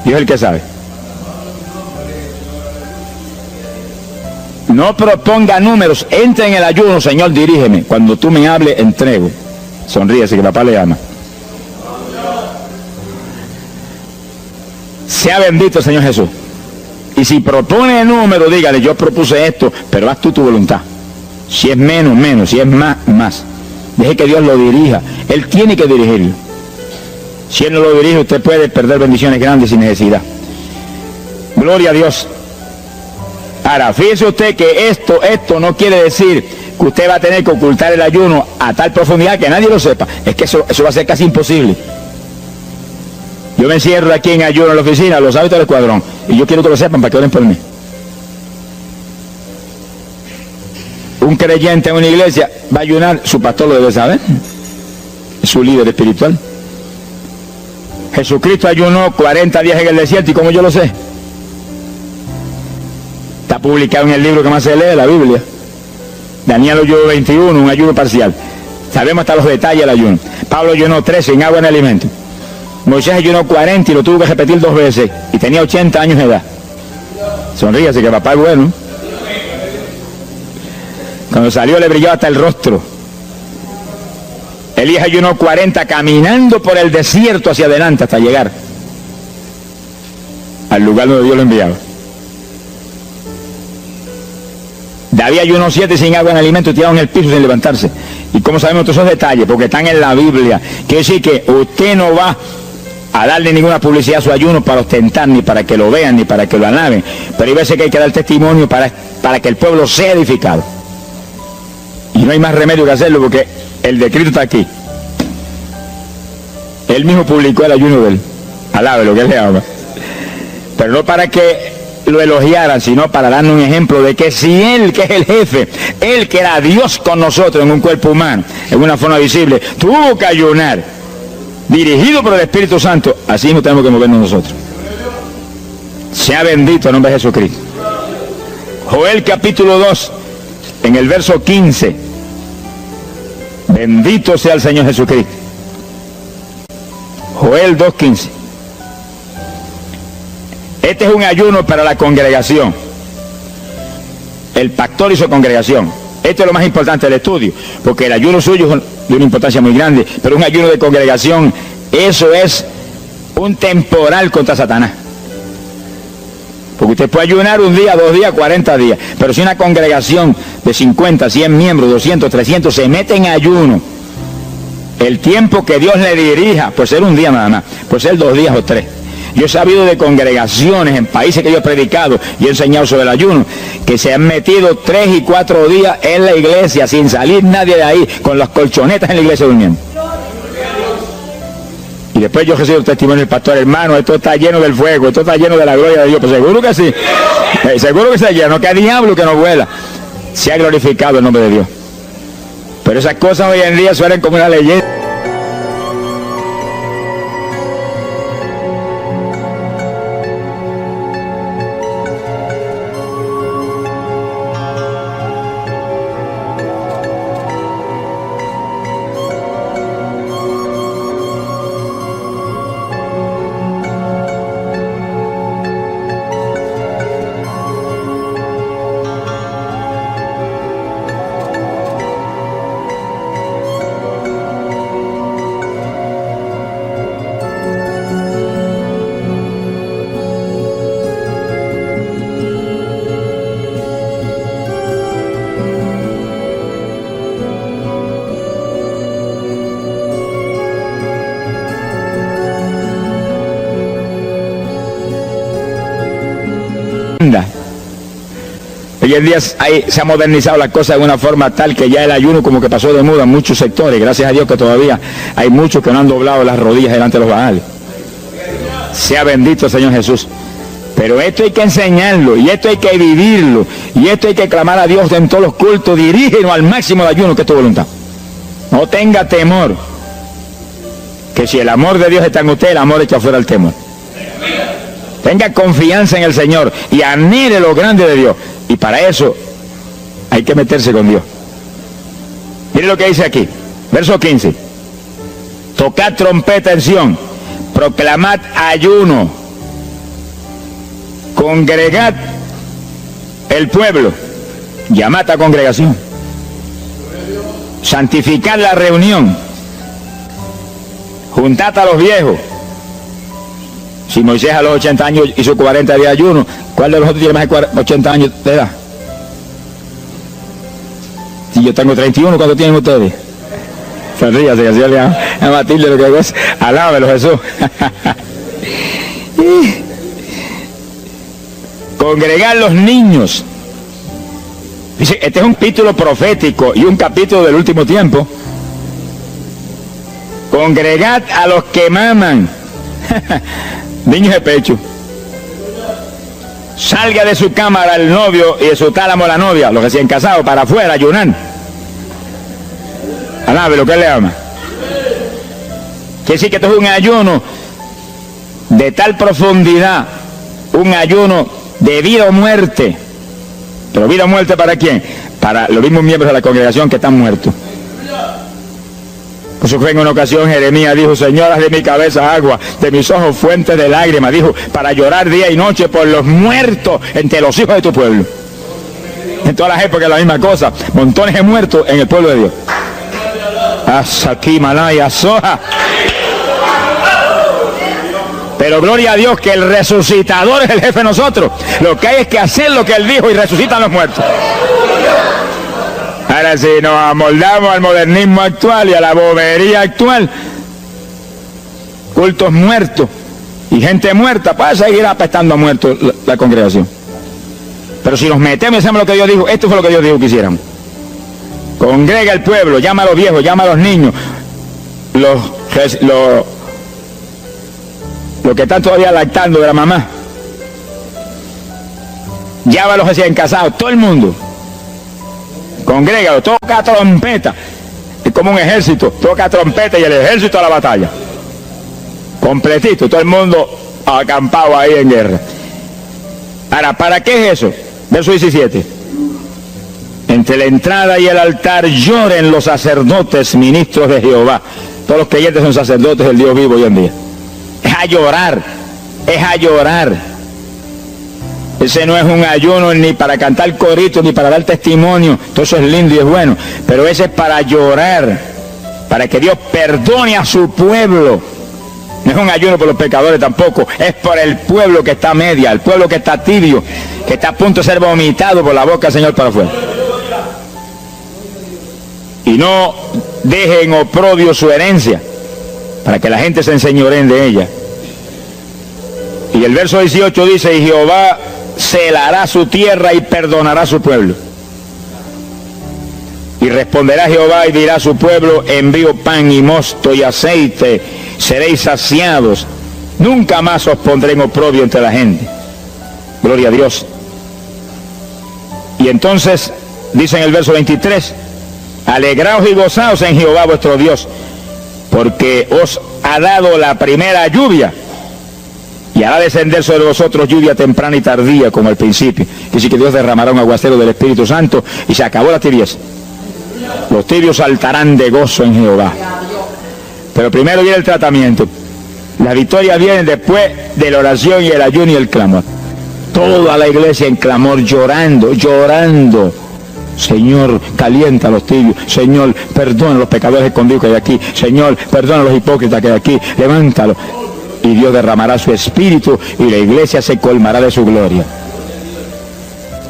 Dios es el que sabe. No proponga números. Entre en el ayuno, Señor, dirígeme. Cuando tú me hables, entrego. Sonríese, que papá le ama. Sea bendito el Señor Jesús. Y si propone el número, dígale, yo propuse esto, pero haz tú tu voluntad. Si es menos, menos. Si es más, más. Deje que Dios lo dirija. Él tiene que dirigirlo. Si Él no lo dirige, usted puede perder bendiciones grandes sin necesidad. Gloria a Dios. Ahora, fíjese usted que esto no quiere decir que usted va a tener que ocultar el ayuno a tal profundidad que nadie lo sepa. Es que eso va a ser casi imposible. Yo me encierro aquí en ayuno en la oficina, los hábitos del escuadrón, y yo quiero que lo sepan para que oren por mí. Un creyente en una iglesia va a ayunar, su pastor lo debe saber, es su líder espiritual. Jesucristo ayunó 40 días en el desierto, ¿y cómo yo lo sé? Está publicado en el libro que más se lee, la Biblia. Daniel ayunó 21, un ayuno parcial. Sabemos hasta los detalles del ayuno. Pablo ayunó 13, sin agua ni alimento. Moisés ayunó 40 y lo tuvo que repetir 2 veces. Y tenía 80 años de edad. Sonríase que papá es bueno. Cuando salió le brillaba hasta el rostro. Elías ayunó 40 caminando por el desierto hacia adelante hasta llegar al lugar donde Dios lo enviaba. David ayunó 7 sin agua ni alimento, tirado en el piso sin levantarse. ¿Y cómo sabemos todos esos detalles? Porque están en la Biblia. Quiere decir que usted no va a darle ninguna publicidad a su ayuno para ostentar, ni para que lo vean, ni para que lo alaben. Pero hay veces que hay que dar testimonio para que el pueblo sea edificado. Y no hay más remedio que hacerlo porque el decreto está aquí. Él mismo publicó el ayuno de él. Alabe lo que él le ama. Pero no para que lo elogiaran, sino para darnos un ejemplo de que si Él, que es el jefe, Él que era Dios con nosotros en un cuerpo humano, en una forma visible, tuvo que ayunar, dirigido por el Espíritu Santo, así mismo tenemos que movernos nosotros. Sea bendito el nombre de Jesucristo. Joel capítulo 2, en el verso 15. Bendito sea el Señor Jesucristo. Joel 2:15. Este es un ayuno para la congregación. El pastor hizo congregación. Esto es lo más importante del estudio, porque el ayuno suyo es de una importancia muy grande, pero un ayuno de congregación, eso es un temporal contra Satanás. Porque usted puede ayunar un día, 2 días, 40 días, pero si una congregación de 50, 100 miembros, 200, 300 se mete en ayuno, el tiempo que Dios le dirija, puede ser un día nada más, puede ser 2 días o 3. Yo he sabido de congregaciones en países que yo he predicado y he enseñado sobre el ayuno, que se han metido 3 y 4 días en la iglesia sin salir nadie de ahí, con las colchonetas en la iglesia durmiendo. Y después yo recibo el testimonio del pastor: hermano, esto está lleno del fuego, esto está lleno de la gloria de Dios. Pues seguro que sí, seguro que está lleno, que hay diablo que no vuela. Se ha glorificado el nombre de Dios. Pero esas cosas hoy en día suenan como una leyenda. Hoy en día se ha modernizado la cosa de una forma tal que ya el ayuno como que pasó de moda en muchos sectores. Gracias a Dios que todavía hay muchos que no han doblado las rodillas delante de los Baales. Sea bendito el Señor Jesús. Pero esto hay que enseñarlo, y esto hay que vivirlo, y esto hay que clamar a Dios en todos los cultos. Dirígenos al máximo de ayuno, que es tu voluntad. No tenga temor, que si el amor de Dios está en usted, el amor echa fuera el temor. Tenga confianza en el Señor y anhele lo grande de Dios. Y para eso hay que meterse con Dios. Mire lo que dice aquí, verso 15. Tocad trompeta en Sión, proclamad ayuno, congregad el pueblo, llamad a congregación, santificad la reunión, juntad a los viejos. Si Moisés a los 80 años hizo 40 días de ayuno, ¿cuál de los otros tiene más de 80 años de edad? Si yo tengo 31, ¿cuánto tienen ustedes? Sonríase, que así le a Matilde lo que es. Alábelo, Jesús. Congregar los niños. Dice, este es un capítulo profético y un capítulo del último tiempo. Congregad a los que maman. Niños de pecho. Salga de su cámara el novio y de su tálamo la novia, los recién casados, para afuera, ayunar. Alabe lo que él le ama. Quiere decir que esto es un ayuno de tal profundidad, un ayuno de vida o muerte. Pero vida o muerte, ¿para quién? Para los mismos miembros de la congregación que están muertos. Por eso fue en una ocasión Jeremías dijo: Señor, haz de mi cabeza agua, de mis ojos fuentes de lágrimas, dijo, para llorar día y noche por los muertos entre los hijos de tu pueblo. En todas las épocas la misma cosa, montones de muertos en el pueblo de Dios. Asaki Malaya Soja. Pero gloria a Dios que el resucitador es el jefe de nosotros. Lo que hay es que hacer lo que él dijo y resucitan los muertos. Ahora, si nos amoldamos al modernismo actual y a la bobería actual, cultos muertos y gente muerta, puede seguir apestando a muertos la congregación. Pero si nos metemos y hacemos lo que Dios dijo, esto fue lo que Dios dijo que hiciéramos. Congrega el pueblo, llama a los viejos, llama a los niños, los que están todavía lactando de la mamá, llama a los recién casados, todo el mundo. Congrégalo, toca trompeta. Es como un ejército, toca trompeta y el ejército a la batalla. Completito, todo el mundo acampado ahí en guerra. Ahora, ¿para qué es eso? Verso 17. Entre la entrada y el altar lloren los sacerdotes, ministros de Jehová. Todos los creyentes son sacerdotes del Dios vivo hoy en día. Es a llorar, es a llorar. Ese no es un ayuno ni para cantar coritos, ni para dar testimonio. Todo eso es lindo y es bueno. Pero ese es para llorar, para que Dios perdone a su pueblo. No es un ayuno por los pecadores tampoco. Es por el pueblo que está a media, el pueblo que está tibio, que está a punto de ser vomitado por la boca del Señor para afuera. Y no deje en oprobio su herencia, para que la gente se enseñoreen de ella. Y el verso 18 dice, y Jehová celará su tierra y perdonará a su pueblo. Y responderá Jehová y dirá a su pueblo, envío pan y mosto y aceite, seréis saciados, nunca más os pondré en oprobio entre la gente. Gloria a Dios. Y entonces, dice en el verso 23, alegraos y gozaos en Jehová vuestro Dios, porque os ha dado la primera lluvia, y hará descender sobre vosotros lluvia temprana y tardía como al principio. Que sí que Dios derramará un aguacero del Espíritu Santo y se acabó la tibieza. Los tibios saltarán de gozo en Jehová. Pero primero viene el tratamiento. La victoria viene después de la oración y el ayuno y el clamor. Toda la iglesia en clamor, llorando, llorando. Señor, calienta a los tibios. Señor, perdona a los pecadores escondidos que hay aquí. Señor, perdona a los hipócritas que hay aquí. Levántalo. Y Dios derramará su espíritu y la iglesia se colmará de su gloria.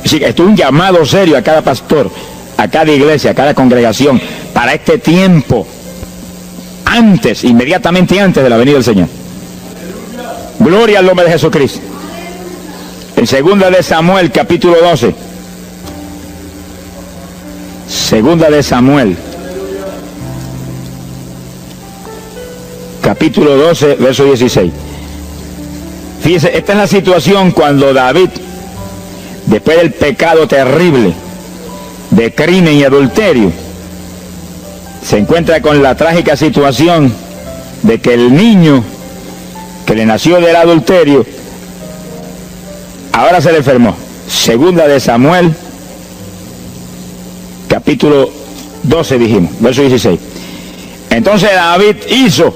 Así que esto es un llamado serio a cada pastor, a cada iglesia, a cada congregación, para este tiempo, antes, inmediatamente antes de la venida del Señor. Gloria al nombre de Jesucristo. En 2 de Samuel, capítulo 12. 2 de Samuel, capítulo 12, verso 16. Fíjese, esta es la situación cuando David, después del pecado terrible de crimen y adulterio, se encuentra con la trágica situación de que el niño que le nació del adulterio ahora se le enfermó. 2 de Samuel, capítulo 12 dijimos, verso 16. Entonces David hizo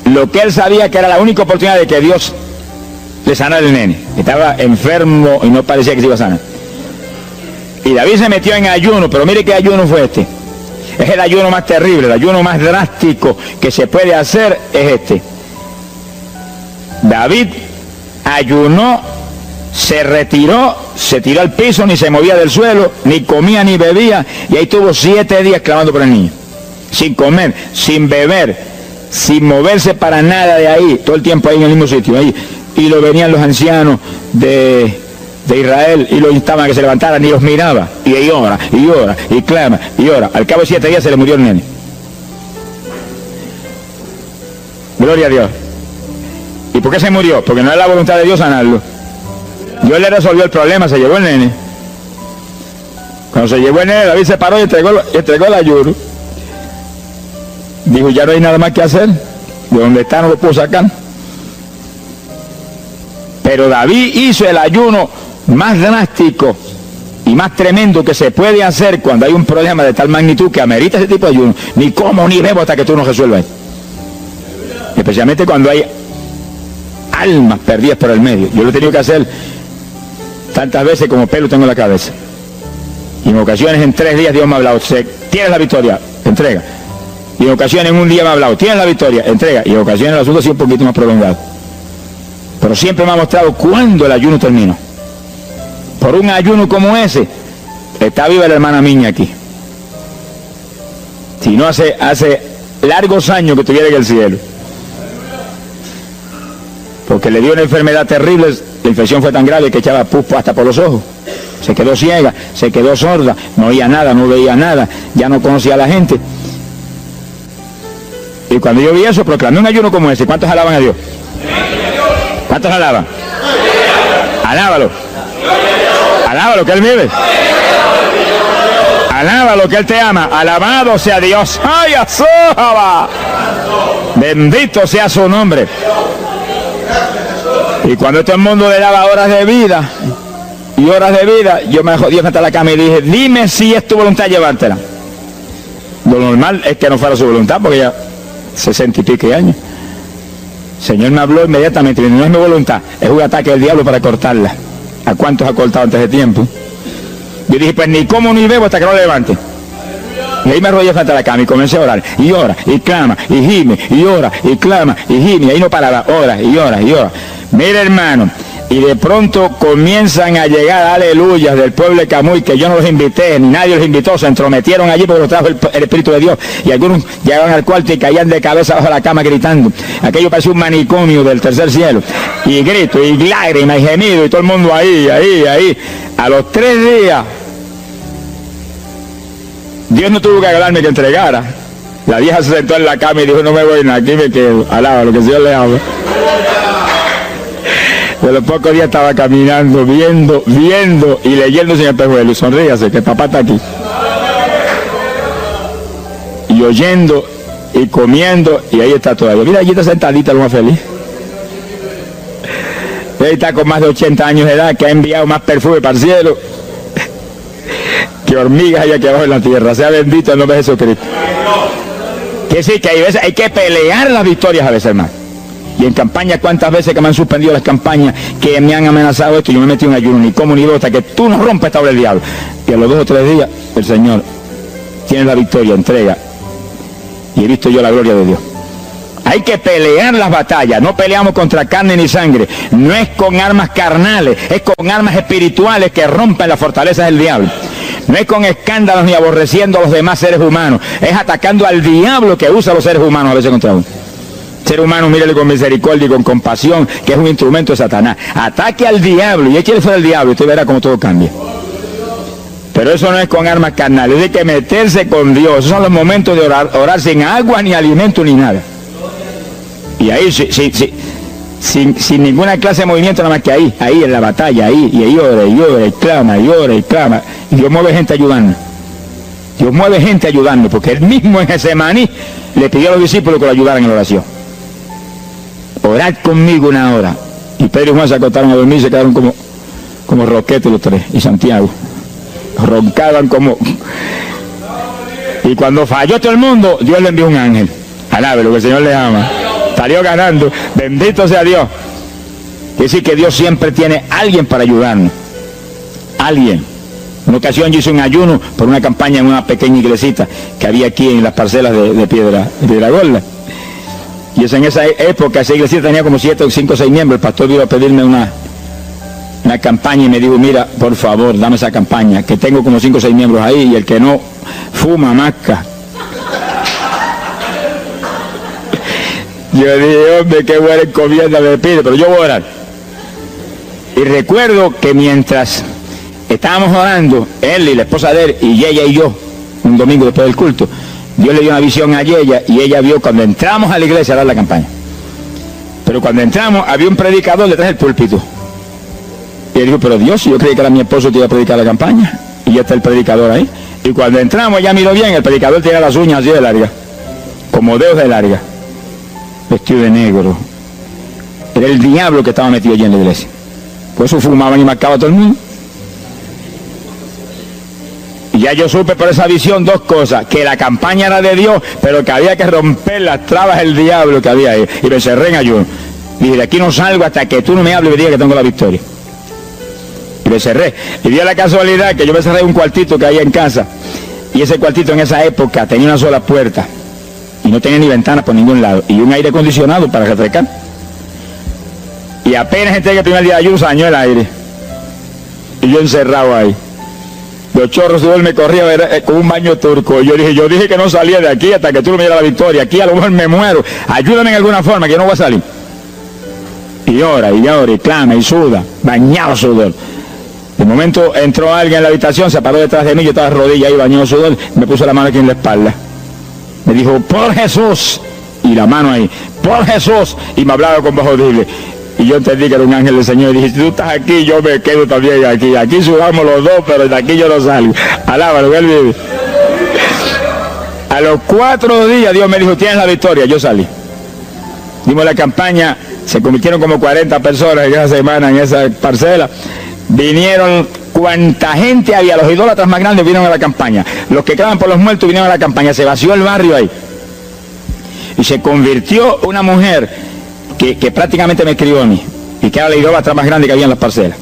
lo que él sabía que era la única oportunidad de que Dios le sanara el nene. Estaba enfermo y no parecía que se iba a sanar. Y David se metió en ayuno, pero mire qué ayuno fue este. Es el ayuno más terrible, el ayuno más drástico que se puede hacer es este. David ayunó, se retiró, se tiró al piso, ni se movía del suelo, ni comía ni bebía, y ahí tuvo 7 días clamando por el niño. Sin comer, sin beber, sin moverse para nada de ahí, todo el tiempo ahí en el mismo sitio, ahí. Y lo venían los ancianos de Israel y lo instaban a que se levantaran y los miraba, y ora, y ora, y clama, y ora. Al cabo de 7 días se le murió el nene. Gloria a Dios. ¿Y por qué se murió? Porque no es la voluntad de Dios sanarlo. Dios le resolvió el problema, se llevó el nene. Cuando se llevó el nene, David se paró y entregó el ayuno. Dijo, ya no hay nada más que hacer. De donde está no lo puedo sacar. Pero David hizo el ayuno más drástico y más tremendo que se puede hacer cuando hay un problema de tal magnitud que amerita ese tipo de ayuno. Ni como ni bebo hasta que tú no resuelvas. Especialmente cuando hay almas perdidas por el medio. Yo lo he tenido que hacer tantas veces como pelo tengo en la cabeza. Y en ocasiones en 3 días Dios me ha hablado, tienes la victoria, entrega. Y en ocasiones en un día me ha hablado, tienes la victoria, entrega. Y en ocasiones el asunto ha sido un poquito más prolongado. Pero siempre me ha mostrado cuándo el ayuno terminó. Por un ayuno como ese, está viva la hermana Miña aquí. Si no hace largos años que estuviera en el cielo. Porque le dio una enfermedad terrible, la infección fue tan grave que echaba pus hasta por los ojos. Se quedó ciega, se quedó sorda, no oía nada, no veía nada, ya no conocía a la gente. Y cuando yo vi eso, proclamé un ayuno como ese. ¿Cuántos alaban a Dios? ¿Cuántos alaban? Alábalo. Alábalo, que Él vive. Alábalo, que Él te ama. Alabado sea Dios. ¡Ay, azójaba! Bendito sea su nombre. Y cuando todo el mundo le daba horas de vida y horas de vida, yo me jodí frente a la cama y dije, dime si es tu voluntad llevártela. Lo normal es que no fuera su voluntad, porque ya 60 y pico años. El Señor me habló inmediatamente, no es mi voluntad, es un ataque del diablo para cortarla. ¿A cuántos ha cortado antes de tiempo? Yo dije, pues ni como ni bebo hasta que no lo levante. Y ahí me arrodillé frente a la cama y comencé a orar. Y ora, y clama, y gime, y ora, y clama, y gime. Y ahí no paraba, ora, y ora, y ora. Mira, hermano, y de pronto comienzan a llegar aleluyas del pueblo de Camuy, que yo no los invité, ni nadie los invitó, se entrometieron allí porque los trajo el Espíritu de Dios. Y algunos llegaban al cuarto y caían de cabeza bajo la cama gritando. Aquello parecía un manicomio del tercer cielo. Y grito, y lágrimas, y gemido, y todo el mundo ahí. A los 3 días, Dios no tuvo que hablarme que entregara. La vieja se sentó en la cama y dijo, no me voy, aquí me quedo. Alaba lo que el Señor le habla. De los pocos días estaba caminando, viendo y leyendo sin espejuelo. Sonríase, que papá está aquí. Y oyendo y comiendo, y ahí está todavía. Mira, allí está sentadita, lo más feliz. Ella está con más de 80 años de edad, que ha enviado más perfume para el cielo que hormigas hay aquí abajo en la tierra. Sea bendito el nombre de Jesucristo. Que sí, que hay que pelear las victorias a veces, hermano. Y en campaña, cuántas veces que me han suspendido las campañas, que me han amenazado esto, yo me he metido en ayuno, ni como ni bebo, hasta que tú no rompes esta obra del diablo. Y a los 2 o 3 días, el Señor tiene la victoria, entrega. Y he visto yo la gloria de Dios. Hay que pelear las batallas, no peleamos contra carne ni sangre, no es con armas carnales, es con armas espirituales que rompen las fortalezas del diablo. No es con escándalos ni aborreciendo a los demás seres humanos, es atacando al diablo que usa a los seres humanos a veces contra uno. Ser humano, mírele con misericordia y con compasión, que es un instrumento de Satanás. Ataque al diablo y échale fuera al diablo y usted verá cómo todo cambia. Pero eso no es con armas carnales, es de que meterse con Dios. Esos son los momentos de orar sin agua, ni alimento, ni nada. Y ahí, sin ninguna clase de movimiento, nada más que ahí en la batalla, y ahí ora, y clama, y Dios mueve gente ayudando. Dios mueve gente ayudando, porque él mismo en Getsemaní le pidió a los discípulos que lo ayudaran en la oración. Orad conmigo 1 hora. Y Pedro y Juan se acostaron a dormir y se quedaron como roquetes los 3, y Santiago. Roncaban como... Y cuando falló todo el mundo, Dios le envió un ángel. Alabe lo que el Señor le ama. Salió ganando. Bendito sea Dios. Es decir, que Dios siempre tiene alguien para ayudarnos. Alguien. En una ocasión yo hice un ayuno por una campaña en una pequeña iglesita que había aquí en las parcelas de Piedra Gorda. Y es en esa época, esa iglesita tenía como 5 o 6 miembros. El pastor vino a pedirme una campaña y me dijo, mira, por favor, dame esa campaña, que tengo como 5 o 6 miembros ahí, y el que no fuma, masca. Yo dije, hombre, qué buena encomienda me pide, pero yo voy a orar. Y recuerdo que mientras estábamos orando, él y la esposa de él, y ella y yo, un domingo después del culto, Dios le dio una visión a ella, y ella vio cuando entramos a la iglesia a dar la campaña. Pero cuando entramos, había un predicador detrás del púlpito. Y él dijo, pero Dios, yo creí que era mi esposo que iba a predicar la campaña. Y ya está el predicador ahí. Y cuando entramos, ella miró bien, el predicador tenía las uñas así de largas, como dedos de larga, vestido de negro. Era el diablo que estaba metido allí en la iglesia. Por eso fumaban y marcaban a todo el mundo. Y ya yo supe por esa visión 2 cosas, que la campaña era de Dios, pero que había que romper las trabas del diablo que había ahí. Y me encerré en ayuno. Dije, de aquí no salgo hasta que tú no me hables y me digas que tengo la victoria. Y me cerré. Y dio la casualidad que yo me cerré en un cuartito que había en casa. Y ese cuartito en esa época tenía una sola puerta. Y no tenía ni ventanas por ningún lado. Y un aire acondicionado para refrescar. Y apenas entré el primer día de ayuno, se dañó el aire. Y yo encerrado ahí. Los chorros de él me corrían con un baño turco. Y yo dije que no salía de aquí hasta que tú no me dieras la victoria. Aquí a lo mejor me muero. Ayúdame en alguna forma, que yo no voy a salir. Y ora, y clama, y suda. Bañado sudor. De momento entró alguien en la habitación, se paró detrás de mí, yo estaba de rodillas ahí, bañado sudor, me puso la mano aquí en la espalda. Me dijo, por Jesús. Y la mano ahí, por Jesús. Y me hablaba con voz audible. Y yo entendí que era un ángel del Señor. Y dije, si tú estás aquí, yo me quedo también aquí. Aquí sudamos los 2, pero de aquí yo no salgo. Alábalo, que él vive. A los 4 días Dios me dijo, tienes la victoria. Yo salí. Dimos la campaña, se convirtieron como 40 personas en esa semana, en esa parcela. Vinieron cuanta gente había, los idólatras más grandes vinieron a la campaña. Los que claman por los muertos vinieron a la campaña. Se vació el barrio ahí. Y se convirtió una mujer que prácticamente me escribió a mí, y que era la idólatra más grande que había en las parcelas.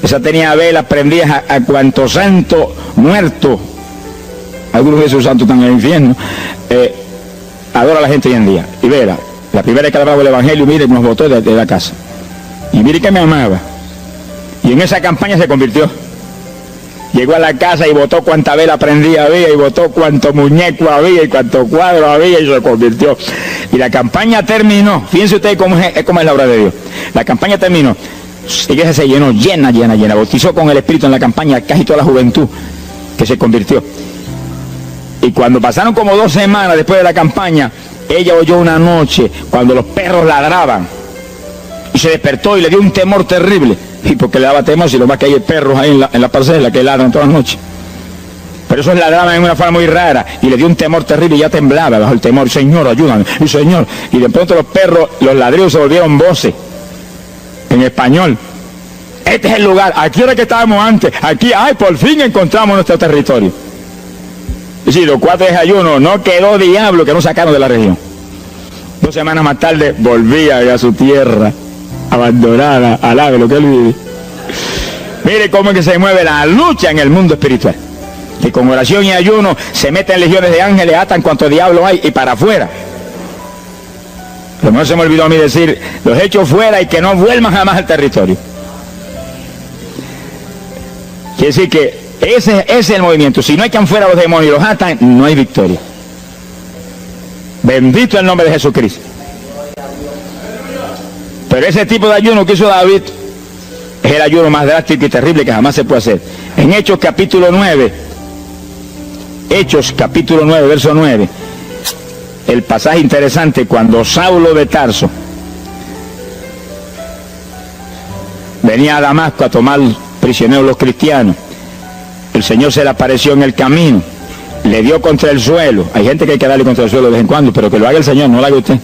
Esa tenía velas prendidas a cuantos santos muertos. Algunos de esos santos están en el infierno. Adora a la gente hoy en día. Y vela, la primera vez que hablaba el evangelio, mire, nos botó de la casa. Y mire que me amaba. Y en esa campaña se convirtió. Llegó a la casa y botó cuanta vela prendida había, y botó cuánto muñeco había, y cuánto cuadro había, y se convirtió. Y la campaña terminó. Fíjense ustedes cómo es la obra de Dios. La campaña terminó. La iglesia se llenó, llena. Bautizó con el Espíritu en la campaña casi toda la juventud que se convirtió. Y cuando pasaron como 2 semanas después de la campaña, ella oyó una noche cuando los perros ladraban. Y se despertó y le dio un temor terrible. Y porque le daba temor, si lo más que hay perros ahí en la parcela que ladran todas las noches. Pero esos ladraban en una forma muy rara. Y le dio un temor terrible y ya temblaba bajo el temor. Señor, ayúdame. Y Señor. Y de pronto los perros, los ladridos se volvieron voces. En español. Este es el lugar. Aquí era que estábamos antes. Aquí, ay, por fin encontramos nuestro territorio. Y sí, los 4 días de ayuno, no quedó diablo que no sacaron de la región. 2 semanas más tarde volvía a su tierra abandonada, alabe lo que él vive. Mire cómo es que se mueve la lucha en el mundo espiritual. Que con oración y ayuno se meten legiones de ángeles, atan cuanto diablo hay y para afuera. Pero no se me olvidó a mí decir, los echo fuera y que no vuelvan jamás al territorio. Quiere decir que ese es el movimiento. Si no echan fuera a los demonios y los atan, no hay victoria. Bendito el nombre de Jesucristo. Pero ese tipo de ayuno que hizo David es el ayuno más drástico y terrible que jamás se puede hacer. En Hechos capítulo 9, verso 9, el pasaje interesante, cuando Saulo de Tarso venía a Damasco a tomar prisioneros los cristianos, el Señor se le apareció en el camino, le dio contra el suelo. Hay gente que hay que darle contra el suelo de vez en cuando, pero que lo haga el Señor, no lo haga usted.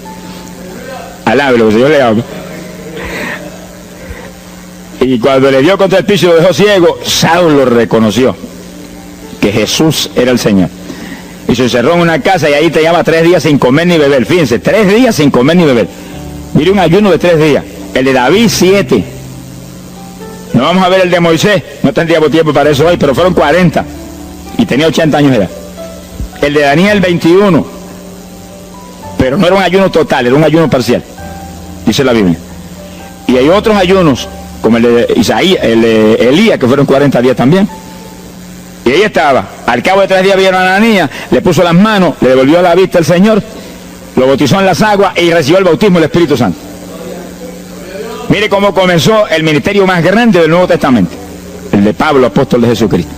Alábelo, que el Señor le habla. Y cuando le dio contra el piso y lo dejó ciego, Saulo reconoció que Jesús era el Señor. Y se encerró en una casa y ahí te lleva 3 días sin comer ni beber. Fíjense, 3 días sin comer ni beber. Mire, un ayuno de 3 días. El de David, 7. No vamos a ver el de Moisés, no tendríamos tiempo para eso hoy, pero fueron 40. Y tenía 80 años de edad. El de Daniel, 21. Pero no era un ayuno total, era un ayuno parcial. Dice la Biblia. Y hay otros ayunos, como el de Isaías, el de Elías, que fueron 40 días también. Y ahí estaba. Al cabo de 3 días vieron a Ananías, le puso las manos, le devolvió la vista al Señor, lo bautizó en las aguas y recibió el bautismo del Espíritu Santo. Mire cómo comenzó el ministerio más grande del Nuevo Testamento, el de Pablo, apóstol de Jesucristo.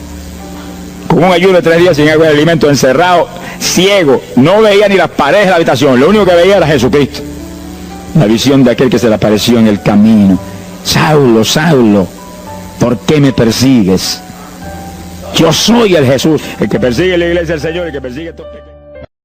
Con un ayuno de 3 días sin agua y alimento, encerrado, ciego, no veía ni las paredes de la habitación, lo único que veía era Jesucristo. La visión de aquel que se le apareció en el camino. Saulo, Saulo, ¿por qué me persigues? Yo soy el Jesús, el que persigue la iglesia del Señor, el que persigue a estos pequeños.